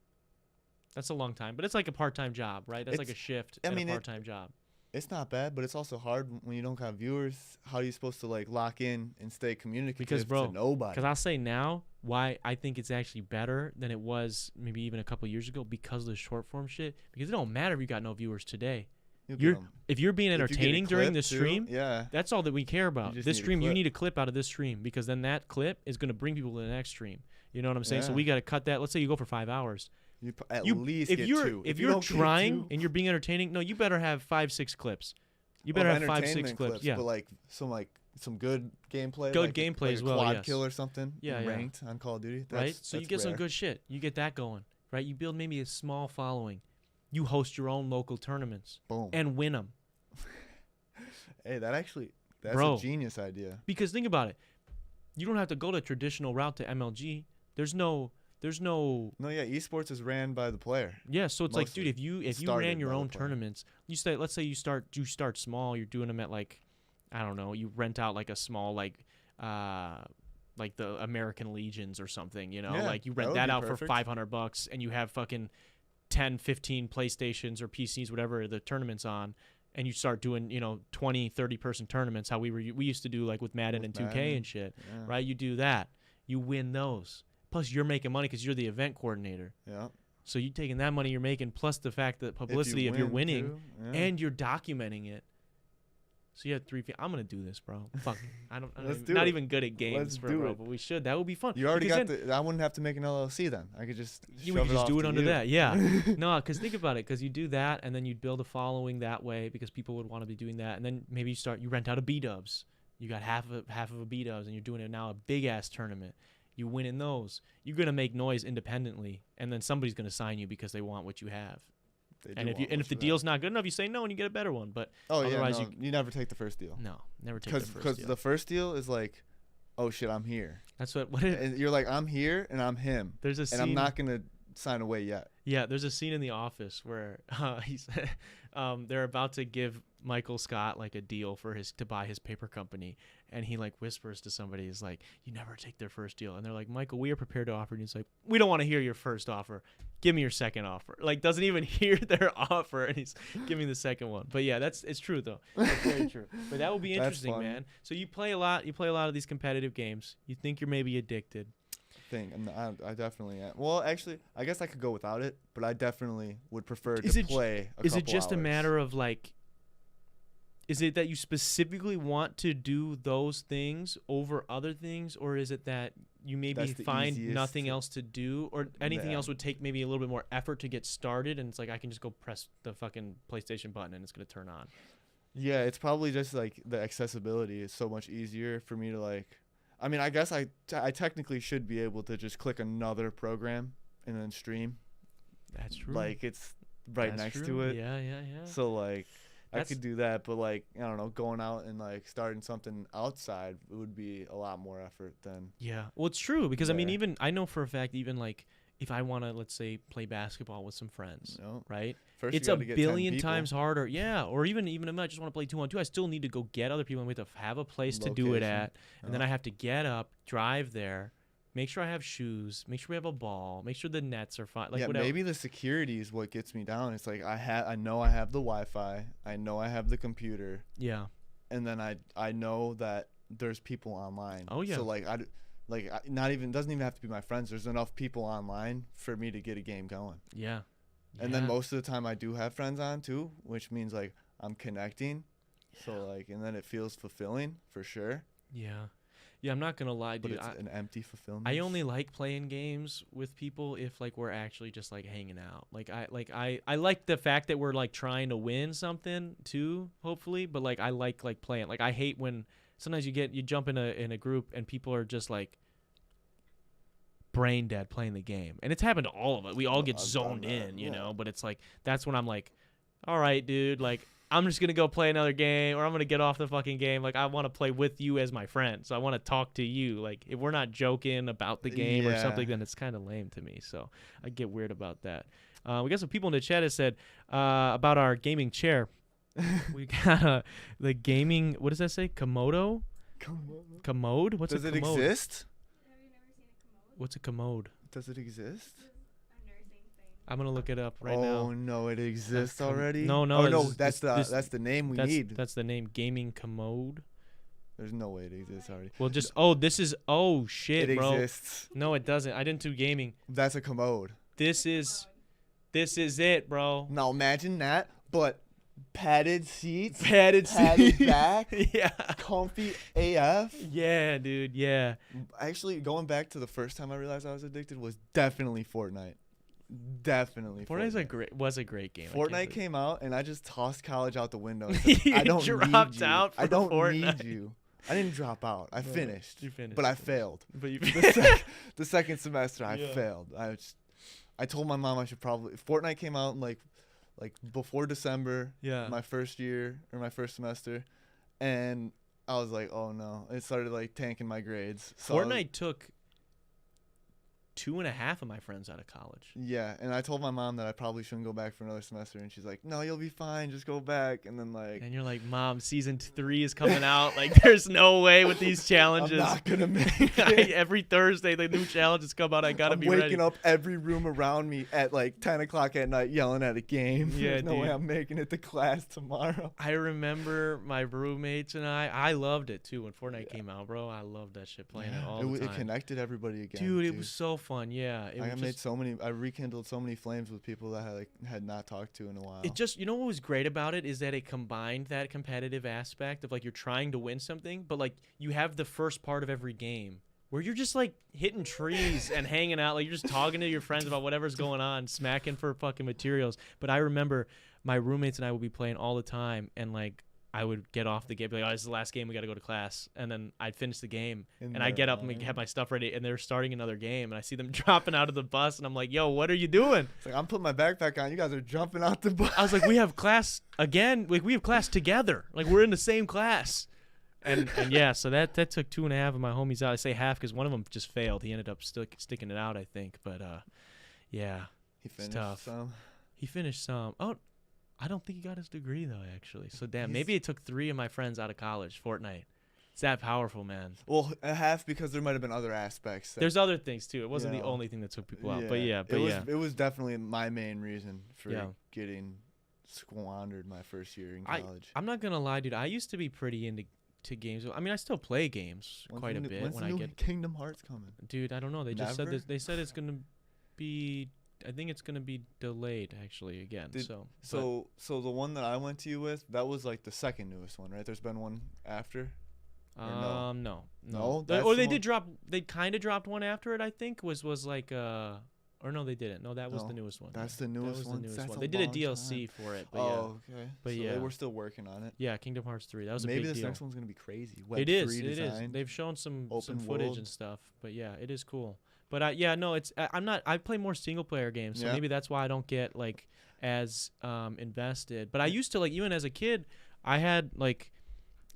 That's a long time, but it's like a part-time job, right? That's like a It's- shift I at mean, a part-time job. It's not bad, but it's also hard when you don't have viewers. How are you supposed to like lock in and stay communicative Because, bro, to nobody? Because I'll say now why I think it's actually better than it was maybe even a couple years ago because of the short form shit. Because it don't matter if you got no viewers today. You'll You're get 'em. if you're being If you get a entertaining during clip, the too, stream, yeah. that's all that we care about. just This need a stream, you clip. need a clip out of this stream because then that clip is going to bring people to the next stream. You know what I'm saying? So Yeah. we got to cut that. Let's say you go for 5 hours. At You least if get you're two. if you you're don't get trying two- and you're being entertaining, no, you better have 5-6 clips. You of better have 5-6 entertainment clips. Yeah. but like some good gameplay. Good like gameplay like as a well, Quad yes. kill or something. Yeah, yeah. Ranked on Call of Duty. Right? So you that's get some rare. good shit. You get that going. Right? You build maybe a small following. You host your own local tournaments. Boom. And win them. Hey, that's Bro, a genius idea. Because think about it. You don't have to go the traditional route to MLG. There's no. No, yeah, esports is ran by the player. Yeah, so it's like, dude, if you ran your own by the player. tournaments, let's say you start small, you're doing them at like, I don't know, you rent out like a small like the American Legions or something, you know, Yeah, like you that rent would that be out for perfect. $500 and you have fucking 10, 15 PlayStations or PCs, whatever the tournament's on, and you start doing, 20, 30 person tournaments, how we used to do like with Madden With and 2K Madden, and shit, yeah. right? You do that, you win those. Plus, you're making money because you're the event coordinator. Yeah. So you're taking that money you're making, plus the fact that publicity if you're winning, too, yeah. and you're documenting it. So you have 3. I'm gonna do this, bro. Fuck, Let's do not it. even good at games, Let's bro. do it. But we should. That would be fun. You already Because got I wouldn't have to make an LLC then. I could just you shove would just off do it to under you. that, yeah. No, because think about it. Because you do that, and then you'd build a following that way because people would want to be doing that, and then maybe you rent out a B-dubs. You got half of a B-dubs, and you're doing it now a big ass tournament. You win in those. You're gonna make noise independently, and then somebody's gonna sign you because they want what you have. And if the deal's not good enough, you say no and you get a better one. But otherwise, you never take the first deal. no, never take the first Because deal. the first deal is like, oh shit, I'm here. That's what And you're like, I'm here and I'm him. there's a scene. And I'm not gonna sign away yet. Yeah, there's a scene in The Office where they're about to give Michael Scott like a deal to buy his paper company, and he like whispers to somebody, he's like, "You never take their first deal," and they're like, "Michael, we are prepared to offer," and he's like, "We don't want to hear your first offer. Give me your second offer." Like doesn't even hear their offer, and he's giving the second one. But yeah, it's true though. That's very true. But that would be That's interesting, fun. man. So you play a lot. You play a lot of these competitive games. You think you're maybe addicted. And I definitely am. Well, actually, I guess I could go without it, but I definitely would prefer Is to it play a Is it couple just a hours. matter of like, is it that you specifically want to do those things over other things, or is it that you maybe That's the find easiest nothing to- else to do, or anything Yeah. else would take maybe a little bit more effort to get started, and it's like I can just go press the fucking PlayStation button and it's gonna turn on. Yeah, it's probably just like the accessibility is so much easier for me to like. I mean, I guess I technically should be able to just click another program and then stream. That's true. Like it's right That's next true. to it. Yeah. So like I That's- could do that, but like I don't know, going out and like starting something outside would be a lot more effort than. Yeah. Well, it's true because I mean, Yeah. even I know for a fact, even like if I want to, let's say, play basketball with some friends, No. right? First, you It's a gotta get 10 billion people. times harder. Yeah. Or even if I just want to play 2-on-2, I still need to go get other people and we have to have a place to do it Location. at. And then I have to get up, drive there, make sure I have shoes, make sure we have a ball, make sure the nets are fine. Like yeah, whatever. maybe the security is what gets me down. It's like I know I have the Wi-Fi, I know I have the computer, Yeah. and then I know that there's people online. Oh, yeah. So not even doesn't even have to be my friends. There's enough people online for me to get a game going. Yeah. And then most of the time I do have friends on too, which means like I'm connecting. So like, and then it feels fulfilling for sure. Yeah. Yeah, I'm not going to lie, But dude. it's an empty fulfillment. I only like playing games with people if like we're actually just like hanging out. I like the fact that we're like trying to win something too, hopefully, but like I like playing. Like I hate when sometimes you jump in a group and people are just like brain dead playing the game. And it's happened to all of us. We all get I've done zoned that, in, you yeah. know, but it's like that's when I'm like, all right, dude, like I'm just going to go play another game, or I'm going to get off the fucking game. Like, I want to play with you as my friend. So I want to talk to you. Like, if we're not joking about the game or Yeah. something, then it's kind of lame to me. So I get weird about that. We got some people in the chat that said about our gaming chair. We got the gaming, what does that say? Komodo? Commode? What's Does a it commode? exist? Have you never seen a commode? What's a commode? Does it exist? It's a nursing thing. I'm going to look it up right Oh now. no, it exists already. No, Oh no, it's- that's the name we need. That's the name, gaming commode. There's no way it exists already. Well, shit, It bro. exists. No, it doesn't. I didn't do gaming. That's a commode. This is it, bro. Now imagine that, but padded seats, Padded padded seat. back, Yeah. comfy AF. Yeah, dude. Yeah. Actually, going back to the first time I realized I was addicted was definitely Fortnite. Definitely Fortnite. Was a great game. I Fortnite can't came out and I just tossed college out the window. and You said, I don't dropped need you. out I for don't Fortnite. need you. I didn't drop out. I No, finished. You finished. But I failed. But you The second semester I Yeah. failed. I told my mom I should probably Fortnite came out in like like before December. Yeah. My first year or my first semester, and I was like, oh no, it started like tanking my grades. So Fortnite took 2.5 of my friends out of college. Yeah, and I told my mom that I probably shouldn't go back for another semester, and she's like, "No, you'll be fine. Just go back." And then like, And you're like, Mom, season 3 is coming out. Like, there's no way with these challenges. I'm not gonna make it. Every Thursday, the new challenges come out. I gotta I'm be ready. waking up every room around me at like 10 o'clock at night yelling at a game. Yeah, There's no way dude. I'm making it to class tomorrow. I remember my roommates and I loved it too when Fortnite came out, bro. I loved that shit, playing it all the time. It connected everybody again. Dude, it was so fun. Yeah, I rekindled so many flames with people that I had not talked to in a while. It just, you know what was great about it is that it combined that competitive aspect of like you're trying to win something, but like you have the first part of every game where you're just like hitting trees and hanging out, like you're just talking to your friends about whatever's going on, smacking for fucking materials. But I remember my roommates and I would be playing all the time, and like I would get off the game, be like, oh, this is the last game, we got to go to class. And then I'd finish the game, and I'd get up and have my stuff ready, and they're starting another game, and I see them dropping out of the bus, and I'm like, yo, what are you doing? It's like, I'm putting my backpack on. You guys are jumping out the bus. I was like, we have class again. Like, we have class together. Like, we're in the same class. And yeah, so that took 2.5 of my homies out. I say half because one of them just failed. He ended up sticking it out, I think. But, yeah, He finished tough. some. He finished some. Oh, I don't think he got his degree, though, actually. So, damn, maybe it took 3 of my friends out of college, Fortnite. It's that powerful, man. Well, a half because there might have been other aspects. There's other things, too. It wasn't Yeah. the only thing that took people out. But, yeah. It was definitely my main reason for Yeah. getting squandered my first year in college. I'm not going to lie, dude. I used to be pretty into games. I mean, I still play games quite a bit When's when the I new get... Kingdom Hearts coming? Dude, I don't know. They just said Never? this. They said it's going to be... I think it's going to be delayed, actually, again. So the one that I went to you with, that was like the second newest one, right? There's been one after? No. No? They, That's or the they one- did drop... They kind of dropped one after it, I think. Was like... Or no, they didn't. No, that was No, the newest one. That's the That newest was one? the newest That's one. a They did a long DLC time. for it, but Oh, okay. But so yeah. they were still working on it. yeah, Kingdom Hearts 3. That was a Maybe big this deal. next one's gonna be crazy. It is. 3 It is. designed. They've shown some Open footage world. and stuff, but yeah, it is cool. But yeah, no, I'm not. I play more single player games, so Yeah. maybe that's why I don't get like as invested. But I used to, like, even as a kid, I had like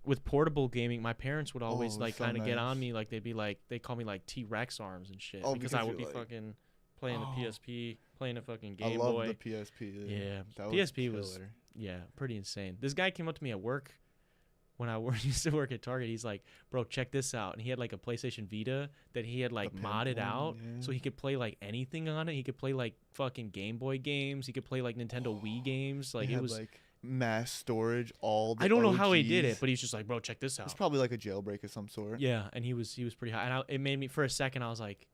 with portable gaming, my parents would always Oh, like so kind of get nice. on me, like they call me like T-Rex arms and shit, Oh, because because I would be you're like- fucking playing Oh. the PSP, playing a fucking I Game love Boy. the PSP. Dude. Yeah, That PSP was killer. yeah, pretty insane. This guy came up to me at work when I used to work at Target. He's like, bro, check this out. And he had like a PlayStation Vita that he had like The modded pink one, out. yeah. So he could play like anything on it. He could play like fucking Game Boy games. He could play like Nintendo Wii games. Like They it had, was, like mass storage. All the I don't know how he did OGs. it, but he's just like, bro, check this It's out. probably like a jailbreak of some sort. Yeah, and he was pretty high. And it made me, for a second, I was like,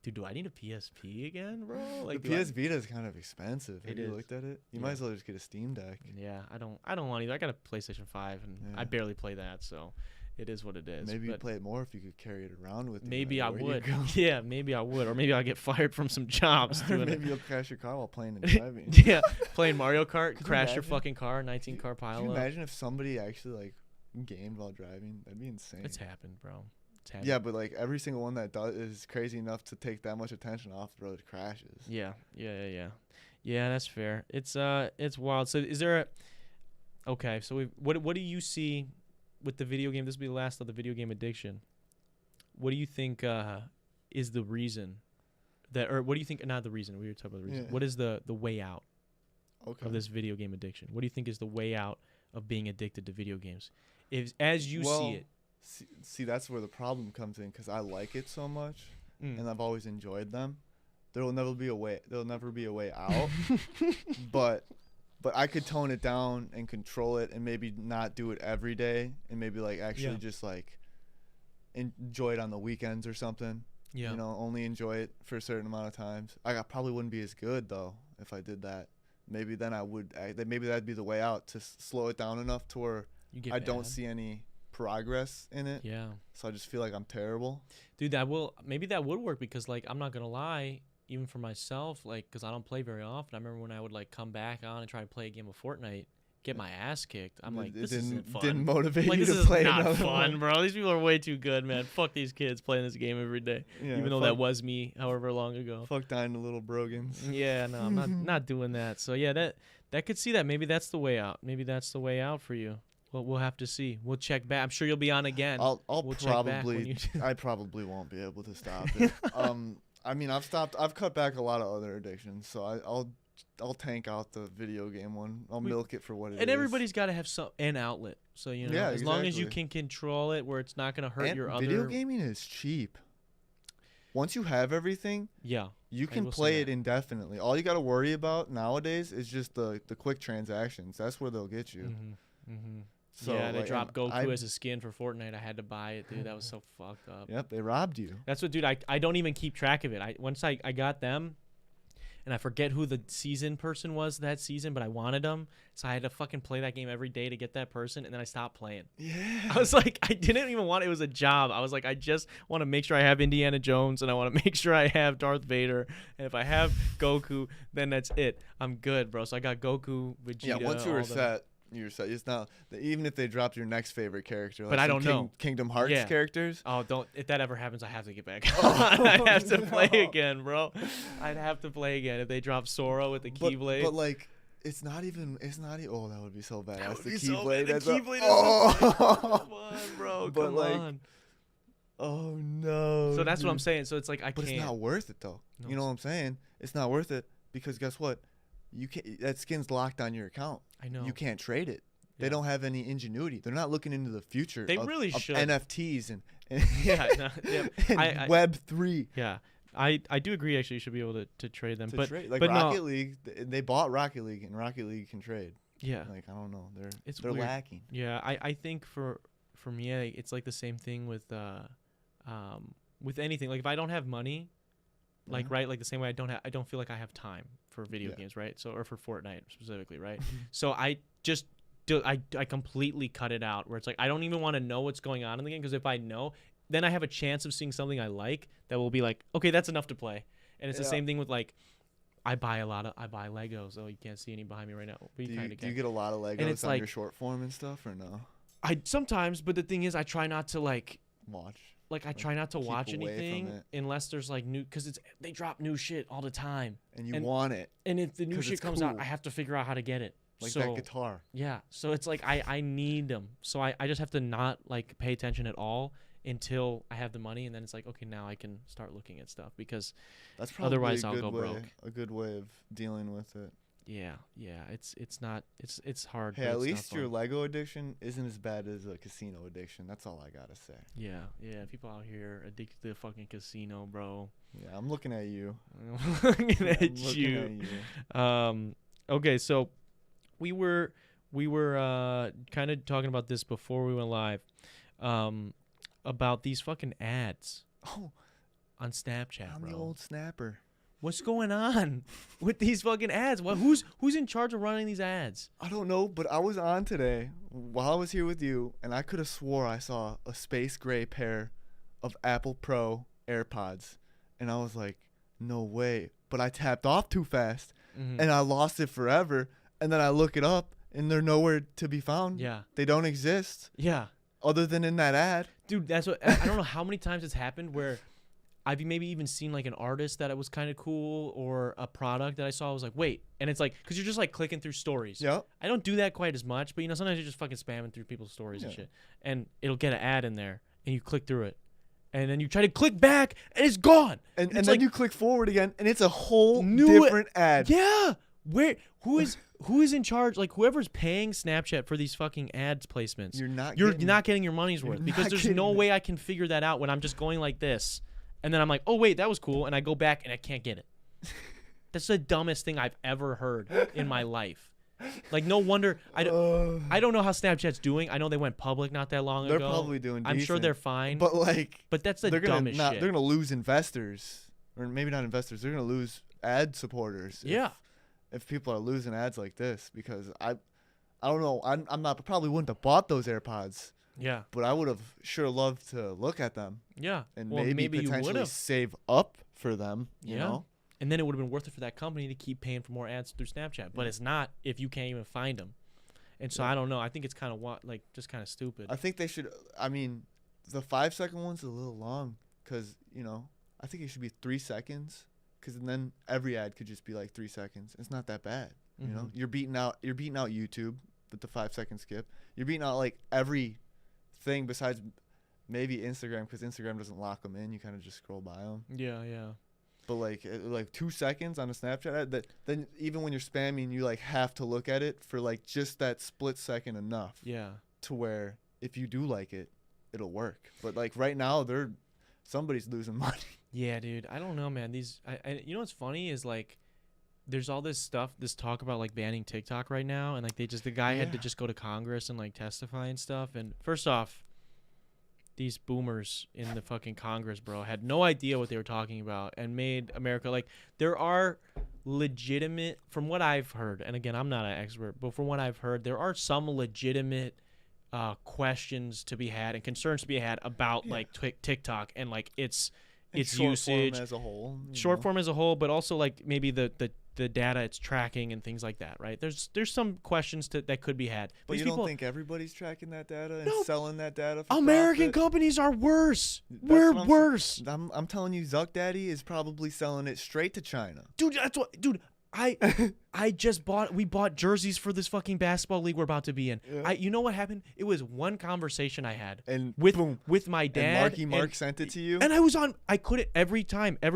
dude, do I need a PSP again, bro? Like The PS Vita is kind of expensive. Have It you is. looked at it? You Yeah. might as well just get a Steam Deck. Yeah, I don't want either. I got a PlayStation 5, and Yeah. I barely play that, so it is what it is. Maybe but you'd play it more if you could carry it around with you. maybe I everywhere you would. go. Yeah, maybe I would. Or maybe I'll get fired from some jobs Or doing maybe it. you'll crash your car while playing and driving. Yeah, playing Mario Kart, Could you crash your imagine? fucking car, 19 car Can you pile up. imagine if somebody actually like gamed while driving? That'd be insane. It's happened, bro. It's happened. Yeah, but like every single one that does is crazy enough to take that much attention off the road crashes. Yeah, that's fair. It's wild. So is there okay, so what do you see with the video game? This will be the last of the video game addiction. What do you think is the reason that, or what do you think, not the reason, we were talking about the reason. Yeah. What is the way out Okay. of this video game addiction? What do you think is the way out of being addicted to video games? If as you Well, see it. See, that's where the problem comes in because I like it so much Mm. and I've always enjoyed them. There'll never be a way out. but I could tone it down and control it and maybe not do it every day and maybe like actually Yeah. just like enjoy it on the weekends or something. Yeah. You know, only enjoy it for a certain amount of times. I probably wouldn't be as good though if I did that. Maybe then I would. Maybe that'd be the way out to slow it down enough to where You get I don't mad. see any progress in it. Yeah. So I just feel like I'm terrible. Dude, maybe that would work because, like, I'm not gonna lie, even for myself, like, because I don't play very often. I remember when I would like come back on and try to play a game of Fortnite, get my ass kicked. I'm like, this isn't fun. Didn't motivate Like, you this to is play not another fun, one. bro. These people are way too good, man. Fuck these kids playing this game every day. Yeah, Even though that was me, however long ago. Fuck dying to little brogans. Yeah, no, I'm not doing that. So yeah, That could see that. Maybe that's the way out. Maybe that's the way out for you. Well, we'll have to see. We'll check back. I'm sure you'll be on again. I'll We'll check back when probably you- I probably won't be able to stop it. I mean, I've cut back a lot of other addictions, so I'll tank out the video game one. I'll milk it for what it is. And everybody's got to have an outlet. So Yeah, as long as you exactly. can control it, where it's not going to hurt And your video other. gaming is cheap. Once you have everything, Yeah. you can will say play it that. indefinitely. All you got to worry about nowadays is just the quick transactions. That's where they'll get you. Mm-hmm. So, yeah, they like, dropped and Goku as a skin for Fortnite. I had to buy it, dude. That was so fucked up. Yep, they robbed you. That's what, dude. I don't even keep track of it. Once I got them, and I forget who the season person was that season, but I wanted them, so I had to fucking play that game every day to get that person, and then I stopped playing. Yeah. I was like, I didn't even want it. It was a job. I was like, I just want to make sure I have Indiana Jones, and I want to make sure I have Darth Vader, and if I have Goku, then that's it. I'm good, bro. So I got Goku, Vegeta. Yeah, once you were all the- set, you're set. It's not even if they dropped your next favorite character. But like I some don't know. Kingdom Hearts Yeah. characters. Oh, don't! If that ever happens, I have to get back. Oh, I have to play no. again, bro. I'd have to play again if they drop Sora with the Keyblade. But like, it's not even. Oh, that would be so badass. would The be so Keyblade. bad. The that's Keyblade is oh. Come on, bro. But, Come like, on. Oh no. So that's what I'm dude. saying. So it's like I But can't. it's not worth it though. No, You know what I'm saying? It's not worth it because guess what? You can't. That skin's locked on your account. I know. You can't trade it. They Yeah. don't have any ingenuity. They're not looking into the future. They of, really of should. NFTs and Yeah, no, yeah. and I- Web 3. Yeah, I do agree. Actually, you should be able to trade them. To But trade. Like but Rocket no. League, they bought Rocket League, and Rocket League can trade. Yeah, Like I don't know, It's they're weird. lacking. yeah. I think for me, it's like the same thing with anything. Like if I don't have money, like Yeah. right, like the same way I don't feel like I have time for video Yeah. games, right? So or for Fortnite specifically, right? So I just I completely cut it out where it's like I don't even want to know what's going on in the game because if I know, then I have a chance of seeing something I like that will be like, okay, that's enough to play. And it's the Yeah. same thing with like I buy Legos. Oh, you can't see any behind me right now. But Do you kind you, of do you can. get a lot of it's Legos on like- your short form and stuff, or no? I sometimes, but the thing is, I try not to like Watch. I try not to keep watch away from anything it. unless there's like new because they drop new shit all the time. And you And- want it, And if the new 'Cause shit it's comes out, cool. I have to figure out how to get it. like so that guitar. yeah, so it's like I need them. So I just have to not like pay attention at all until I have the money, and then it's like okay, now I can start looking at stuff because That's probably Otherwise, a I'll good go way, broke. a good way of dealing with it. yeah, it's not it's hard. Hey, but at it's not least your fun. Lego addiction isn't as bad as a casino addiction. That's all I gotta say. yeah, people out here addicted to the fucking casino, bro. Yeah, I'm looking at you. Looking I'm at looking you. at you. Okay, so we were kind of talking about this before we went live, about these fucking ads Oh, on Snapchat, I'm bro. the old snapper. What's going on with these fucking ads? Who's in charge of running these ads? I don't know, but I was on today while I was here with you, and I could have swore I saw a space gray pair of Apple Pro AirPods, and I was like, no way. But I tapped off too fast, Mhm. and I lost it forever. And then I look it up, and they're nowhere to be found. Yeah, They don't exist yeah, other than in that ad. dude. That's what I don't know how many times it's happened where I've maybe even seen like an artist that it was kind of cool or a product that I saw. I was like, wait, and it's like because you're just like clicking through stories. Yep. I don't do that quite as much, but sometimes you're just fucking spamming through people's stories and Yeah. shit, and it'll get an ad in there, and you click through it, and then you try to click back, and it's gone. And It's then like- you click forward again, and it's a whole New- different ad. Yeah, who is in charge? Like whoever's paying Snapchat for these fucking ads placements, You're not. you're getting- not getting your money's you're worth because not there's getting no it. way I can figure that out when I'm just going like this, and then I'm like, oh wait, that was cool, and I go back and I can't get it. That's the dumbest thing I've ever heard in my life. Like no wonder I don't know how Snapchat's doing. I know they went public not that long They're ago. probably doing. I'm sure decent, they're fine, But like, but that's the they're gonna dumbest not. shit. They're gonna lose investors, or maybe not investors. They're gonna lose ad supporters. Yeah. If people are losing ads like this, because I don't know. I'm not probably wouldn't have bought those AirPods, Yeah, but I would have sure loved to look at them yeah. and Well, maybe you would potentially have. save up for them. You Yeah. know. And then it would have been worth it for that company to keep paying for more ads through Snapchat. But it's not if you can't even find them. And so Yeah. I don't know. I think it's kind of just kind of stupid. I think they should. I mean, the 5-second one's a little long because I think it should be 3 seconds because then every ad could just be like 3 seconds. It's not that bad. You know, you're beating out YouTube with the 5-second skip. You're beating out like every thing besides maybe Instagram, because Instagram doesn't lock them in. You kind of just scroll by them. Yeah, yeah. But like 2 seconds on a Snapchat, then even when you're spamming, you like have to look at it for like just that split second enough. Yeah. To where if you do like it, it'll work. But like right now, somebody's losing money. Yeah, dude. I don't know, man. You know what's funny is like, there's all this talk about like banning TikTok right now, and like the guy had to just go to Congress and like testify and stuff. And first off, these boomers in the fucking Congress, bro, had no idea what they were talking about and made America like, there are legitimate, from what I've heard, and again, I'm not an expert, but from what I've heard, there are some legitimate questions to be had and concerns to be had about like TikTok and like its usage, form as a whole, form as a whole, but also like maybe the data it's tracking and things like that, right? There's some questions that could be had. But you don't think everybody's tracking that data and selling that data for American profit? companies are worse. We're worse. I'm telling you, Zuck Daddy is probably selling it straight to China. Dude, that's what, dude, we bought jerseys for this fucking basketball league we're about to be in. Yeah. You know what happened? It was one conversation I had with my dad. And Mark sent it to you. And I couldn't, every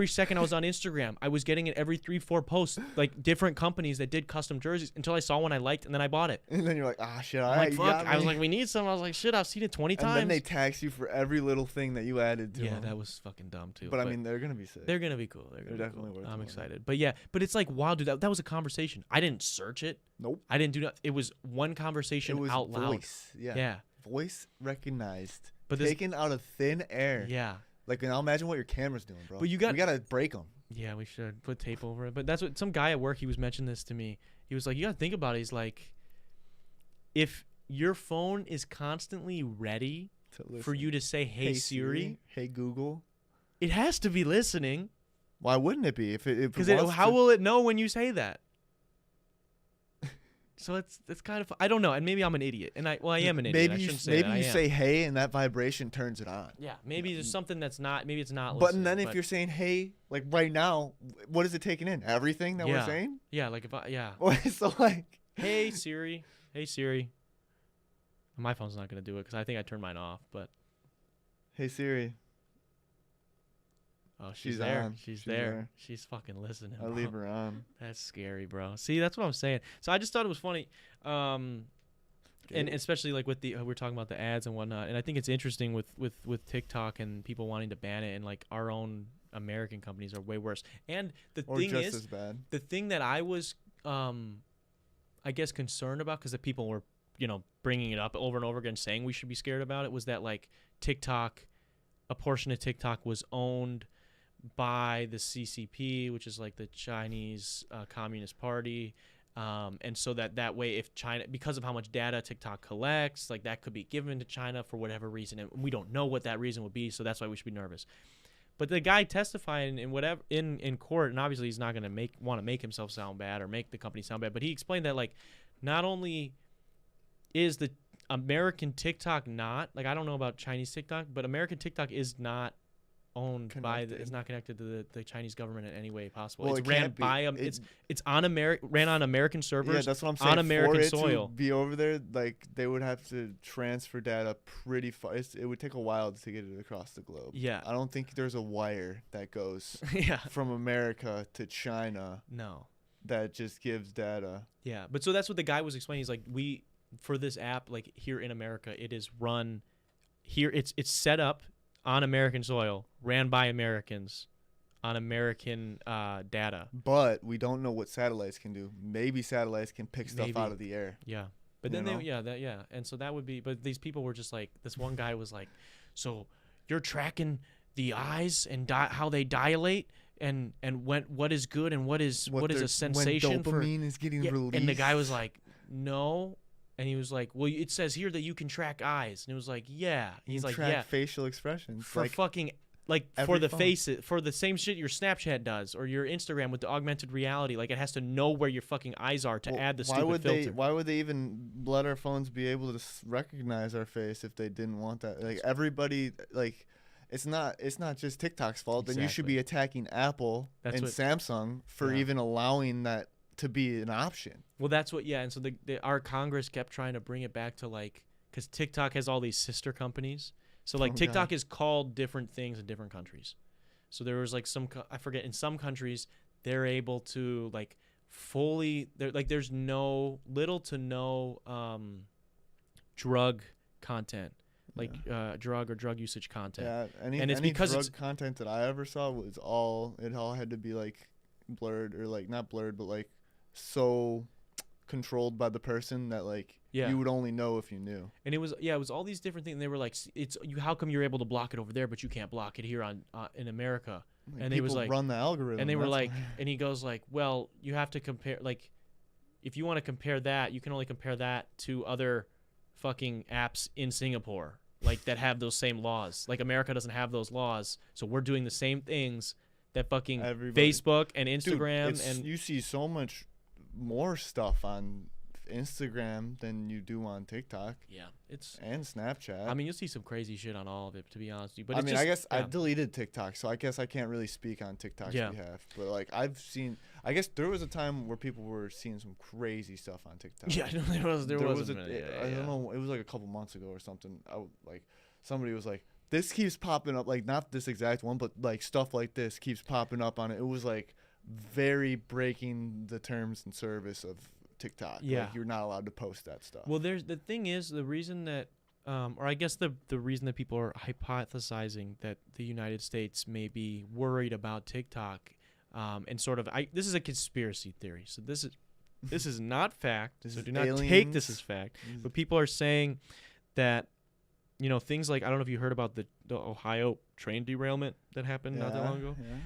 second I was on Instagram, I was getting it every 3-4 posts, like different companies that did custom jerseys, until I saw one I liked and then I bought it. And then you're like, shit, all right, like, fuck. I was like, we need some. I was like, shit, I've seen it 20 times. And then they tax you for every little thing that you added to them. Yeah, that was fucking dumb too. But I mean, they're going to be sick. They're going to be cool. They're definitely worth it. I'm excited. But yeah, but it's like, wow, dude, that was a conversation. I didn't search it. Nope. I didn't do that. It was one conversation out loud. Voice. Yeah. Voice recognized. But taken out of thin air. Yeah. Like, now imagine what your camera's doing, bro. But we got to break them. Yeah, we should put tape over it. But that's what some guy at work, he was mentioning this to me. He was like, you got to think about it. He's like, if your phone is constantly ready for you to say, hey Siri, hey Google, it has to be listening. Why wouldn't it be? Because how will it know when you say that? So it's kind of, I don't know, and maybe I'm an idiot, and I am an idiot. Maybe you say hey, and that vibration turns it on. Yeah, maybe there's something that's not. Maybe it's not. But then if you're saying hey, like right now, what is it taking in? Everything that we're saying? Yeah, like if So like, hey Siri. My phone's not gonna do it because I think I turned mine off. But hey Siri. Oh, she's there. On. She's there. She's fucking listening. I leave her on. That's scary, bro. See, that's what I'm saying. So I just thought it was funny, and especially like with we're talking about the ads and whatnot. And I think it's interesting with TikTok and people wanting to ban it, and like our own American companies are way worse. And the thing is, as bad. The thing that I was, I guess, concerned about, because the people were, bringing it up over and over again, saying we should be scared about it, was that like TikTok, a portion of TikTok was owned by the CCP, which is like the Chinese Communist Party, and so that way, if China, because of how much data TikTok collects, like that could be given to China for whatever reason, and we don't know what that reason would be, so that's why we should be nervous. But the guy testifying in court, and obviously he's not going to want to make himself sound bad or make the company sound bad, but he explained that like, not only is the American TikTok not, like, I don't know about Chinese TikTok, but American TikTok is not owned it's not connected to the Chinese government in any way possible. Well, it's ran by it's on ran on American servers. Yeah, that's what I'm saying. On American for it soil. To be over there, like they would have to transfer data pretty far. It would take a while to get it across the globe. Yeah, I don't think there's a wire that goes from America to China. No, that just gives data. Yeah, but so that's what the guy was explaining. He's like, for this app, like here in America, it is run here. It's set up on American soil, ran by Americans, on American data. But we don't know what satellites can do. Maybe satellites can pick stuff out of the air. Yeah. But then and so that would be, but these people were just like, this one guy was like, so you're tracking the eyes and how they dilate and what is good and what is a sensation when dopamine is getting released. And the guy was like, no. And he was like, well, it says here that you can track eyes. And it was like, yeah. He's like, track facial expressions. For fucking, like, for the faces, for the same shit your Snapchat does or your Instagram with the augmented reality. Like, it has to know where your fucking eyes are to add the stupid filter. Why would they even let our phones be able to recognize our face if they didn't want that? Like, everybody, like, it's not just TikTok's fault. Exactly. Then you should be attacking Apple and Samsung for even allowing that to be an option. Well, that's what. Yeah, and so our Congress kept trying to bring it back to like, because TikTok has all these sister companies. So like TikTok is called different things in different countries. So there was like I forget, in some countries they're able to like fully, there's little to no drug content, like drug or drug usage content. Yeah, and it's any because drug content that I ever saw was all had to be like blurred, or like not blurred, but like so controlled by the person that like you would only know if you knew. And it was all these different things. And they were like, how come you're able to block it over there but you can't block it here on in America? Like, and they was like, run the algorithm. And they were like, and he goes like, well, you have to compare, like, if you want to compare that, you can only compare that to other fucking apps in Singapore, like that have those same laws. Like America doesn't have those laws, so we're doing the same things that fucking Facebook and Instagram. Dude, and you see so much more stuff on Instagram than you do on TikTok. Yeah, and Snapchat. I mean, you'll see some crazy shit on all of it, to be honest with you. But I mean, I guess I deleted TikTok, so I guess I can't really speak on TikTok's behalf. But like, I guess there was a time where people were seeing some crazy stuff on TikTok. Yeah, there was a minute. I don't know. It was like a couple months ago or something. Somebody was like, this keeps popping up, like not this exact one, but like stuff like this keeps popping up on it. It was like very breaking the terms and service of TikTok. Yeah, like, you're not allowed to post that stuff. Well, the thing is, the reason that, or I guess the reason that people are hypothesizing that the United States may be worried about TikTok, and sort of, this is a conspiracy theory. So this is not fact. So do not take this as fact. But people are saying that, things like, I don't know if you heard about the Ohio train derailment that happened not that long ago. Yeah.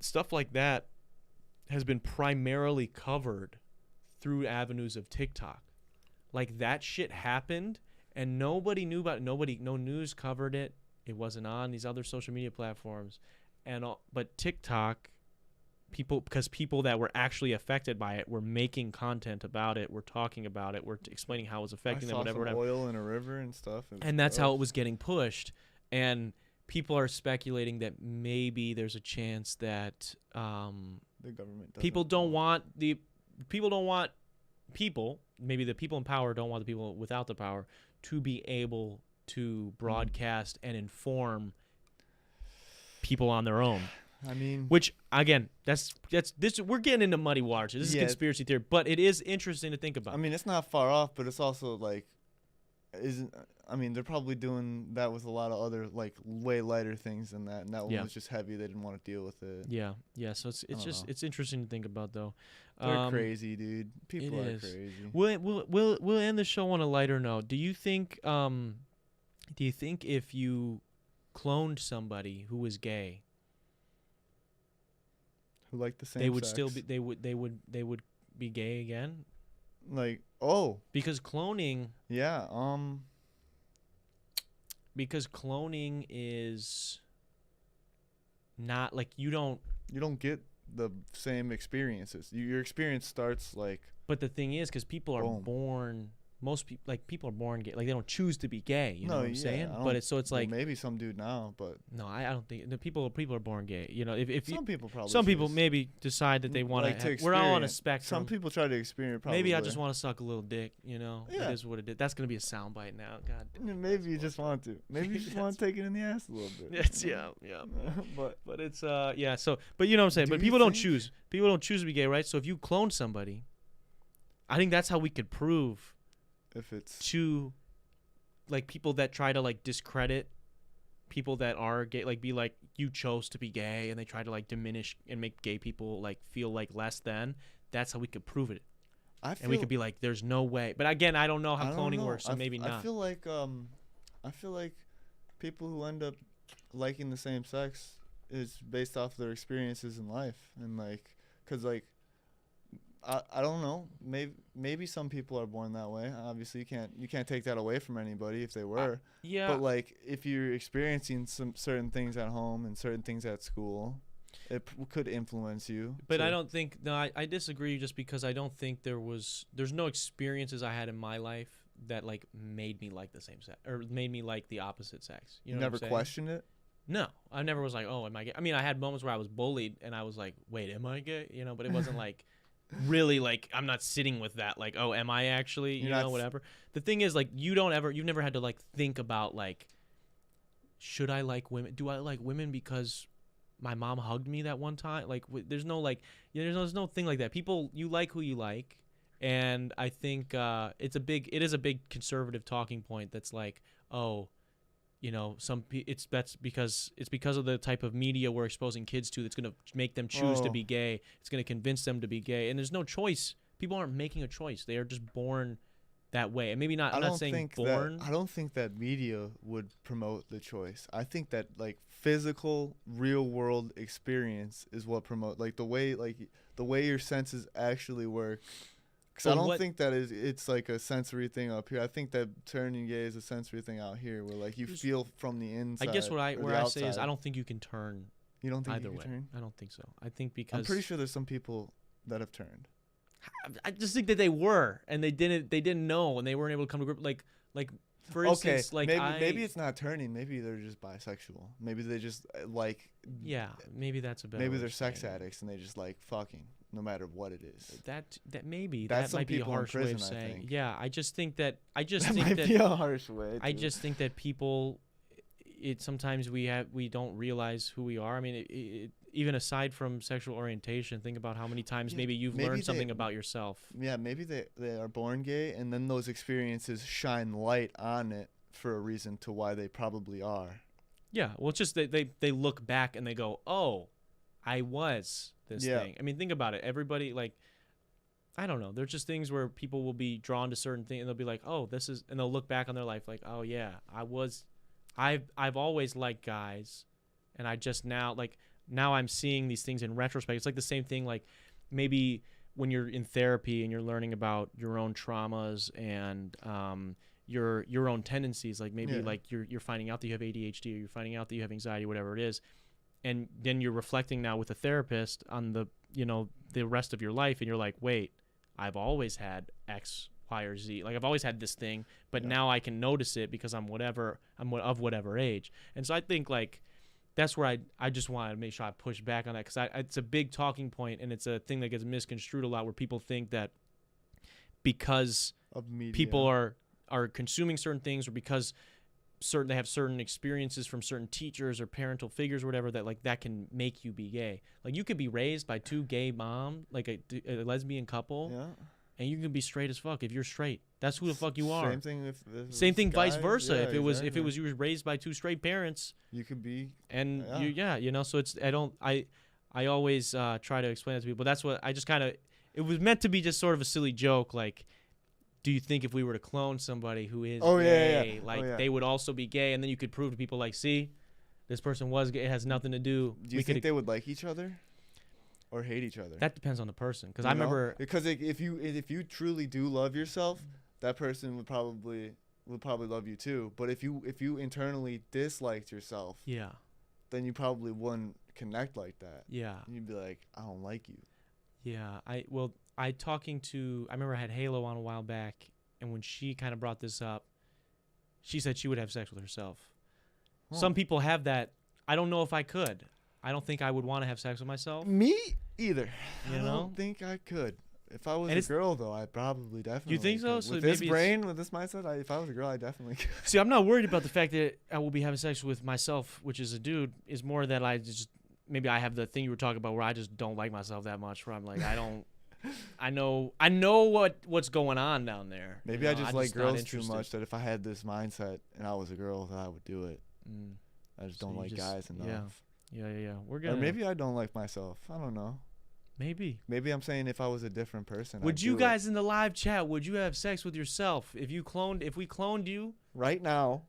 Stuff like that has been primarily covered through avenues of TikTok. Like, that shit happened and nobody knew about it. No news covered it. It wasn't on these other social media platforms. But TikTok, because people that were actually affected by it were making content about it, were talking about it, were explaining how it was affecting them, whatever. Oil in a river and stuff. And that's how it was getting pushed. And people are speculating that maybe there's a chance that the government maybe the people in power don't want the people without the power to be able to broadcast and inform people on their own. I mean, which again, that's this. We're getting into muddy waters. This is conspiracy theory, but it is interesting to think about. I mean, it's not far off, but it's also like, they're probably doing that with a lot of other like way lighter things than that, and that one was just heavy. They didn't want to deal with it. Yeah. So it's interesting to think about though. They're crazy, dude. People are crazy. We'll end the show on a lighter note. Do you think if you cloned somebody who was gay, who liked the same they would sex, still be they would be gay again? Like, because cloning. Yeah. Because cloning is not like you don't get the same experiences. Your experience starts like. But the thing is, because people are born. Most people, people are born gay. Like, they don't choose to be gay. You know what I'm saying? But it's like, maybe some do now, but no, I don't think the people are born gay. If some people maybe decide that they want to. We're all on a spectrum. Some people try to experience. Probably. Maybe I just want to suck a little dick. It is what it is. That's gonna be a soundbite now. God. Maybe you just want to. Maybe you just want to take it in the ass a little bit. Yeah. but it's So, but you know what I'm saying. But people don't choose. People don't choose to be gay, right? So if you clone somebody, I think that's how we could prove. If it's to like people that try to like discredit people that are gay, like be like, you chose to be gay, and they try to like diminish and make gay people like feel like less than, that's how we could prove it. And we could be like, there's no way. But again, I don't know how cloning works, so maybe not. I feel like people who end up liking the same sex is based off their experiences in life, and like, cause like, I don't know. Maybe some people are born that way. Obviously, you can't take that away from anybody if they were. Yeah. But like, if you're experiencing some certain things at home and certain things at school, it could influence you. But I don't think. No, I disagree. Just because I don't think there's no experiences I had in my life that like made me like the same sex or made me like the opposite sex. You know never questioned it. No, I never was like, oh, am I gay? I mean, I had moments where I was bullied and I was like, wait, am I gay? But it wasn't like. really like I'm not sitting with that like, oh, am I actually, you know, whatever. The thing is like you've never had to like think about like, should I like women? Do I like women because my mom hugged me that one time? Like there's no like, there's no thing like that. People, you like who you like. And I think it is a big conservative talking point that's like, oh, you know, that's because of the type of media we're exposing kids to that's going to make them choose to be gay. It's going to convince them to be gay. And there's no choice. People aren't making a choice. They are just born that way. And maybe not, I'm not saying born. I don't think that media would promote the choice. I think that like physical, real world experience is what promote like the way your senses actually work. Because I don't think that it's like a sensory thing up here. I think that turning gay is a sensory thing out here, where like you feel from the inside. I guess where I say is I don't think you can turn. You don't think either you can way? turn? I don't think so. I think because I'm pretty sure there's some people that have turned. I just think that they were, and they didn't know, and they weren't able to come to grip. Like for instance, like maybe it's not turning. Maybe they're just bisexual. Maybe they just like. Yeah, maybe that's a better. Maybe they're sex addicts and they just like fucking. No matter what it is. That maybe that's that might be a harsh way of saying. Yeah, I just think that might be a harsh way. I just think that people, sometimes we don't realize who we are. I mean, even aside from sexual orientation, think about how many times maybe you've learned something about yourself. Yeah, maybe they are born gay, and then those experiences shine light on it for a reason to why they probably are. Yeah, well, it's just they look back and they go, oh, I was this thing. I mean, think about it. Everybody, like, I don't know. There's just things where people will be drawn to certain things, and they'll be like, oh, this is, and they'll look back on their life like, oh yeah, I've always liked guys, and I just now I'm seeing these things in retrospect. It's like the same thing, like maybe when you're in therapy and you're learning about your own traumas and your own tendencies, like maybe like you're finding out that you have ADHD, or you're finding out that you have anxiety, whatever it is. And then you're reflecting now with a therapist on the rest of your life, and you're like, wait, I've always had X, Y, or Z. Like I've always had this thing, but now I can notice it because I'm of whatever age. And so I think like that's where I just want to make sure I push back on that, because it's a big talking point, and it's a thing that gets misconstrued a lot, where people think that because of media, people are consuming certain things, or because they have certain experiences from certain teachers or parental figures or whatever, that like that can make you be gay. Like you could be raised by two gay moms, like a lesbian couple, and you can be straight as fuck if you're straight. That's who the fuck you are. Same thing vice versa. If it was you were raised by two straight parents, you could be. And so it's I always try to explain that to people. That's what I just kind of, it was meant to be just sort of a silly joke, like, do you think if we were to clone somebody who is gay, they would also be gay? And then you could prove to people, like, see, this person was gay. It has nothing to do. Do you think they would like each other or hate each other? That depends on the person. Because I remember. Because if you truly do love yourself, that person would probably love you too. But if you internally disliked yourself, then you probably wouldn't connect like that. Yeah. You'd be like, I don't like you. Yeah. I remember I had Halo on a while back, and when she kind of brought this up, she said she would have sex with herself. Huh. Some people have that. I don't know if I could. I don't think I would want to have sex with myself. Me either. I don't think I could. If I was a girl, though, I probably definitely. You think so? Could. With this brain, with this mindset, if I was a girl, I definitely could. See, I'm not worried about the fact that I will be having sex with myself, which is a dude. Is more that maybe I have the thing you were talking about where I just don't like myself that much. Where I'm like, I don't. I know what's going on down there. Maybe I just like girls too much, that if I had this mindset and I was a girl, that I would do it. I just don't like guys enough. Yeah. Or maybe I don't like myself. I don't know. Maybe I'm saying if I was a different person. Would you guys in the live chat, would you have sex with yourself if we cloned you right now,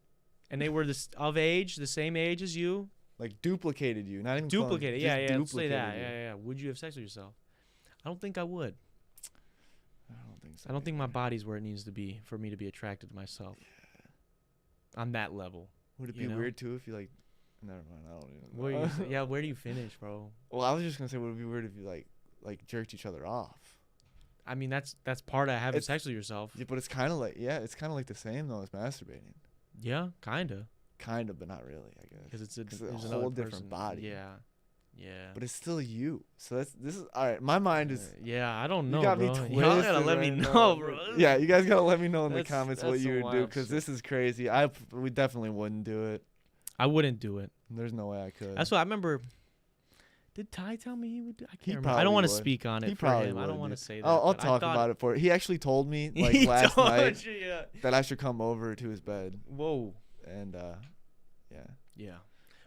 and they were the same age as you, like duplicated you, not even duplicated? Let's say that. Yeah. Would you have sex with yourself? I don't think I would. I don't think so. I don't think my body's where it needs to be for me to be attracted to myself. On that level. Would it be weird too if you like? Never mind. I don't even know. Where do you finish, bro? Well, I was just gonna say, would it be weird if you like jerked each other off? I mean, that's part of having sex with yourself. Yeah, but it's kind of like the same though as masturbating. Yeah, kinda, but not really, I guess. Because it's a whole different body. Yeah. but it's still you. So this is all right. My mind is. Yeah, I don't know, You got bro. me Y'all gotta twisted let me right know, now. bro. Yeah, you guys gotta let me know in the That's- comments what that's you some would do, wild because shit. this is crazy. We definitely wouldn't do it. I wouldn't do it. There's no way I could. That's what I remember. Did Ty tell me he would do? I He can't remember. I don't want to probably would. speak on it He for probably him. I don't would, want to dude. say that. I'll but I talk thought about it for. He actually told me like He last told night you, yeah. that I should come over to his bed, Whoa. and yeah, Yeah.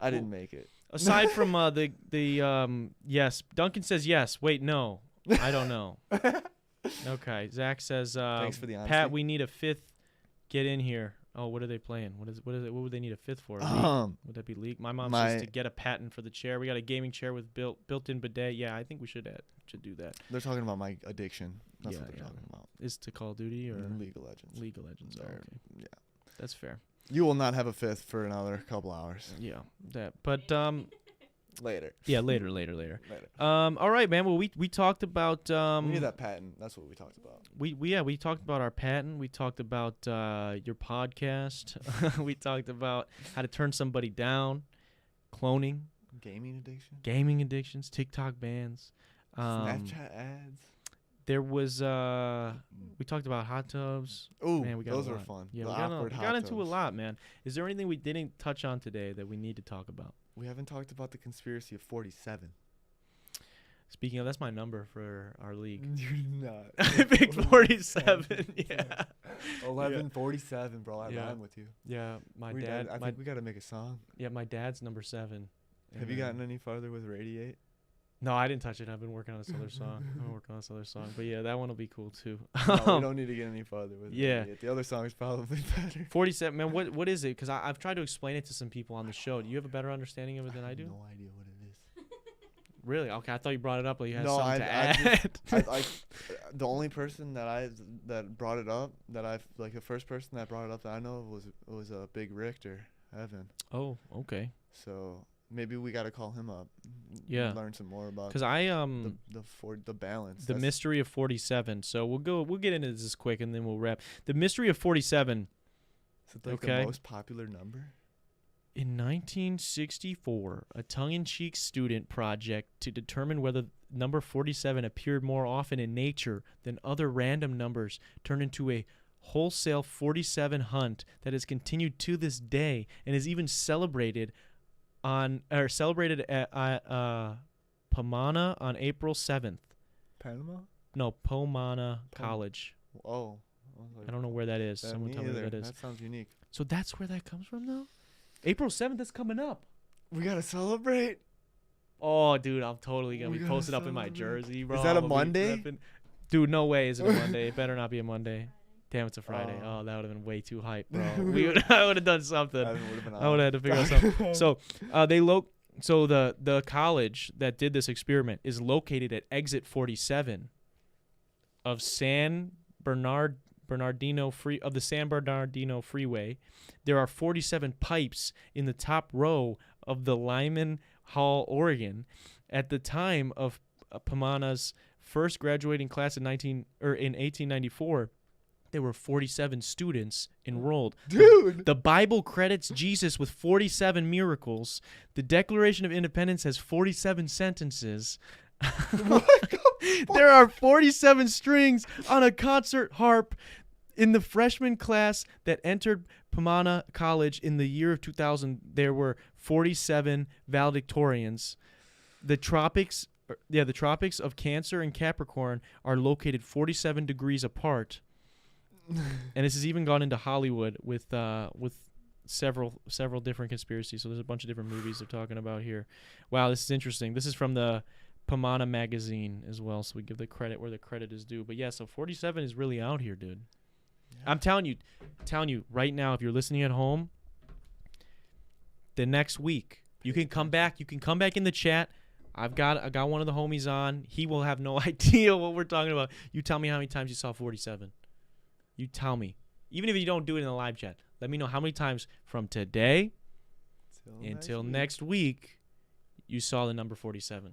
I didn't make it. Aside from yes, Duncan says yes. Wait, no. I don't know. Okay. Zach says Thanks for the honesty. Pat, we need a fifth. Get in here. Oh, what are they playing? What would they need a fifth for? League? Would that be league? My mom says to get a patent for the chair. We got a gaming chair with built-in bidet. Yeah, I think we should do that. They're talking about my addiction. That's Yeah, what they're yeah. talking about. Is to Call of Duty or League of Legends. League of Legends? Oh, They're- okay. Yeah. That's fair. You will not have a fifth for another couple hours. Yeah, that. But Later. yeah, later. All right, man. Well, we talked about We need that patent. That's what we talked about. we talked about our patent. We talked about your podcast. We talked about how to turn somebody down, cloning, gaming addictions, TikTok bans, Snapchat ads. There was we talked about hot tubs. Ooh, Man, we got those a were lot. fun. Yeah, The we awkward hot got into a tubs. lot, man. Is there anything we didn't touch on today that we need to talk about? We haven't talked about the conspiracy of 47. Speaking of, that's my number for our league. You're not. I picked 47. Yeah. 1147, bro. I Yeah. rhyme with you. Yeah, my We dad. gotta- I think we got to make a song. My dad's number 7. Have you gotten any farther with Radiate? No, I didn't touch it. I've been working on this other song. But yeah, that one will be cool too. No, we don't need to get any farther with Yeah. Radiate. The other song is probably better. 47, man. What is it? Because I've tried to explain it to some people on the show. Do you have a better understanding of it than I do? No idea what it is. Really? Okay, I thought you brought it up, like you had No, something to I add. the only person that brought it up, the first person that brought it up that I know was a Big Richter, Evan. Oh, okay. So maybe we got to call him up. Yeah. Learn some more about Because the balance. the mystery of 47. So we'll get into this quick and then we'll wrap. The mystery of 47. Is it like Okay. the most popular number? In 1964, a tongue-in-cheek student project to determine whether number 47 appeared more often in nature than other random numbers turned into a wholesale 47 hunt that has continued to this day and is even celebrated at Pomona on April 7th. Panama? No, Pomona College. Oh. I don't know where that is. Someone tell me where that is. That sounds unique. So that's where that comes from, though? April 7th is coming up. We got to celebrate. Oh, dude, I'm totally going to We be gotta posted up in my celebrate. jersey, bro. Is that a I'm gonna be Monday? repping- Dude, no way is it a Monday. It better not be a Monday. Damn, it's a Friday. Oh. Oh, that would have been way too hype, bro. I would have done something. That would've been I would have had to figure out something. So, the college that did this experiment is located at exit 47 of San Bernardino Freeway. There are 47 pipes in the top row of the Lyman Hall, Oregon. At the time of Pomona's first graduating class in 1894, there were 47 students enrolled. Dude. The Bible credits Jesus with 47 miracles. The Declaration of Independence has 47 sentences. There are 47 strings on a concert harp. In the freshman class that entered Pomona College in the year of 2000, there were 47 valedictorians. The tropics of Cancer and Capricorn are located 47 degrees apart. And this has even gone into Hollywood with several different conspiracies. So there's a bunch of different movies they're talking about here. Wow, this is interesting. This is from the Pomona magazine as well, so we give the credit where the credit is due. But yeah, so 47 is really out here, dude. Yeah. I'm telling you right now, if you're listening at home, the next week you can come back. You can come back in the chat. I got one of the homies on. He will have no idea what we're talking about. You tell me how many times you saw 47. You tell me. Even if you don't do it in the live chat, let me know how many times from today until next week you saw the number 47.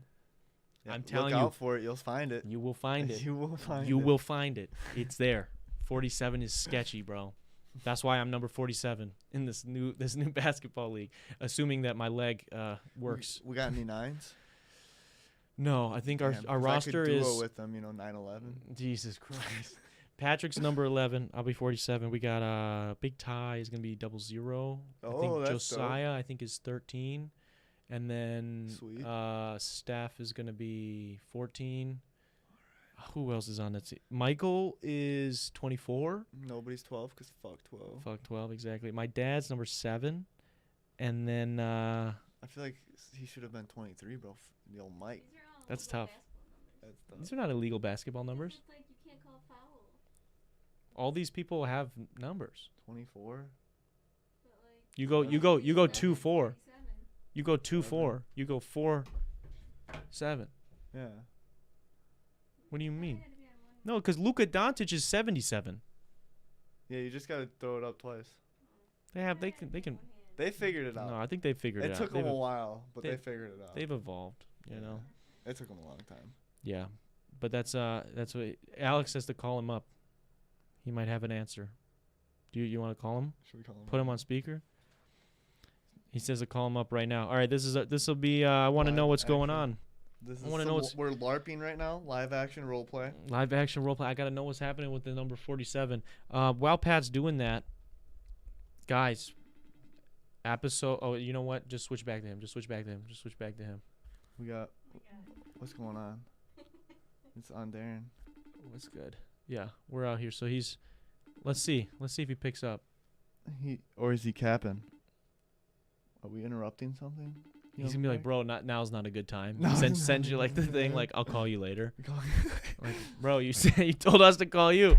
Yeah, I'm telling you. Look out for it. You'll find it. You will find it. You will find it. You will find it. It's there. 47 is sketchy, bro. That's why I'm number 47 in this new basketball league, assuming that my leg works. We got any nines? No, I think Damn, our 'cause roster I could duo is with them, 9/11. Jesus Christ. Patrick's number 11. I'll be 47. We got Big Ty is gonna be 00. I Oh, think that's Josiah I think is 13, and then Sweet. Steph is gonna be 14. Who else is on that team? Michael is 24. Nobody's 12 because fuck 12. Fuck 12 exactly. My dad's number 7, and then I feel like he should have been 23, bro. The old Mike. These are all That's illegal tough. basketball numbers. That's tough. these are not illegal basketball numbers. It's like you can't call foul. All these people have numbers. 24. But like You go 2-4. 47. You go 2-4. You go 4-7. Yeah. What do you Why mean? had to be on one? No, because Luka Doncic is 77. Yeah, you just gotta throw it up twice. They have. They Why had to can. They be can. on one hand? They figured it out. No, I think they figured it It out. took them a while, but they- they figured it out. They've evolved. You know. It took them a long time. Yeah, but that's what Alex has to call him up. He might have an answer. Do you want to call him? Should we call him? Put him on speaker. He says to call him up right now. All right, this will be. I want to know Live what's going action. on. This I wanna know what's- we're LARPing right now. Live action role play. Live action role play. I gotta know what's happening with the number 47. While Pat's doing that, guys. Episode. Oh, you know what? Just switch back to him. We got. What's going on? It's on Darren. What's good? Yeah, we're out here. So he's. Let's see if he picks up. Or is he capping? Are we interrupting something? He's gonna be like, bro, now's not a good time. No, Send you like the thing, yeah. like I'll call you later. bro. Like, bro, you said you told us to call you.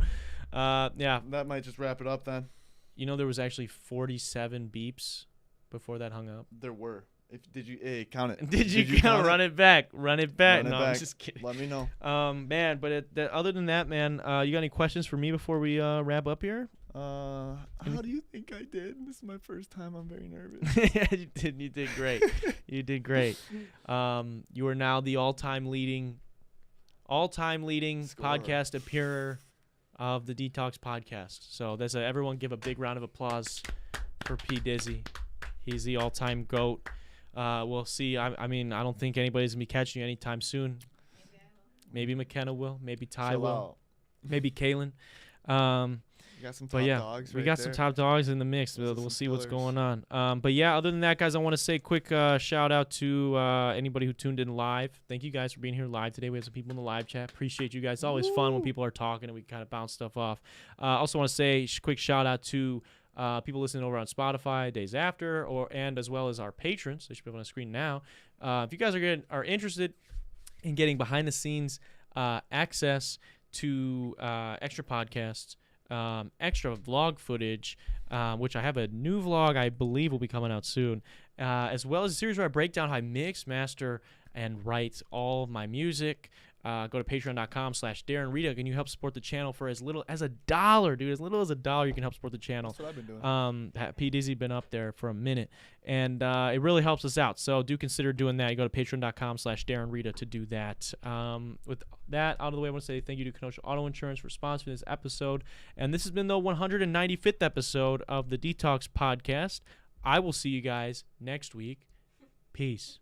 Yeah. That might just wrap it up then. You know there was actually 47 beeps before that hung up. There were. Did you count it? Did you count? Run it back. Run it No, I'm back. just kidding. Let me know. Man, but other than that, man, you got any questions for me before we wrap up here? How do you think I did? This is my first time. I'm very nervous. Yeah, you did great. You did great. You are now the all-time leading Scorer. podcast appearer of the Dtalks podcast. So that's everyone give a big round of applause for P Dizzy. He's the all-time GOAT. We'll see. I mean, I don't think anybody's gonna be catching you anytime soon. Maybe McKenna will. Maybe Ty Chill will. out. Maybe Kalen. You got some top But yeah, dogs we right got there. some top dogs in the mix. Those are We'll some see what's killers. going on. But yeah, other than that, guys, I want to say a quick shout out to anybody who tuned in live. Thank you guys for being here live today. We have some people in the live chat. Appreciate you guys. It's always fun when people are talking and we kind of bounce stuff off. Also want to say quick shout out to people listening over on Spotify days after, and as well as our patrons. They should be on the screen now. If you guys are interested in getting behind the scenes access to extra podcasts, extra vlog footage, which I have a new vlog I believe will be coming out soon, as well as a series where I break down how I mix, master, and write all of my music. Go to patreon.com/Darren Rita. Can you help support the channel for as little as $1, dude? As little as $1, you can help support the channel. That's what I've been doing. P Dizzy been up there for a minute, and it really helps us out. So do consider doing that. You go to patreon.com/Darren Rita to do that. With that out of the way, I want to say thank you to Kenosha Auto Insurance for sponsoring this episode. And this has been the 195th episode of the Dtalks podcast. I will see you guys next week. Peace.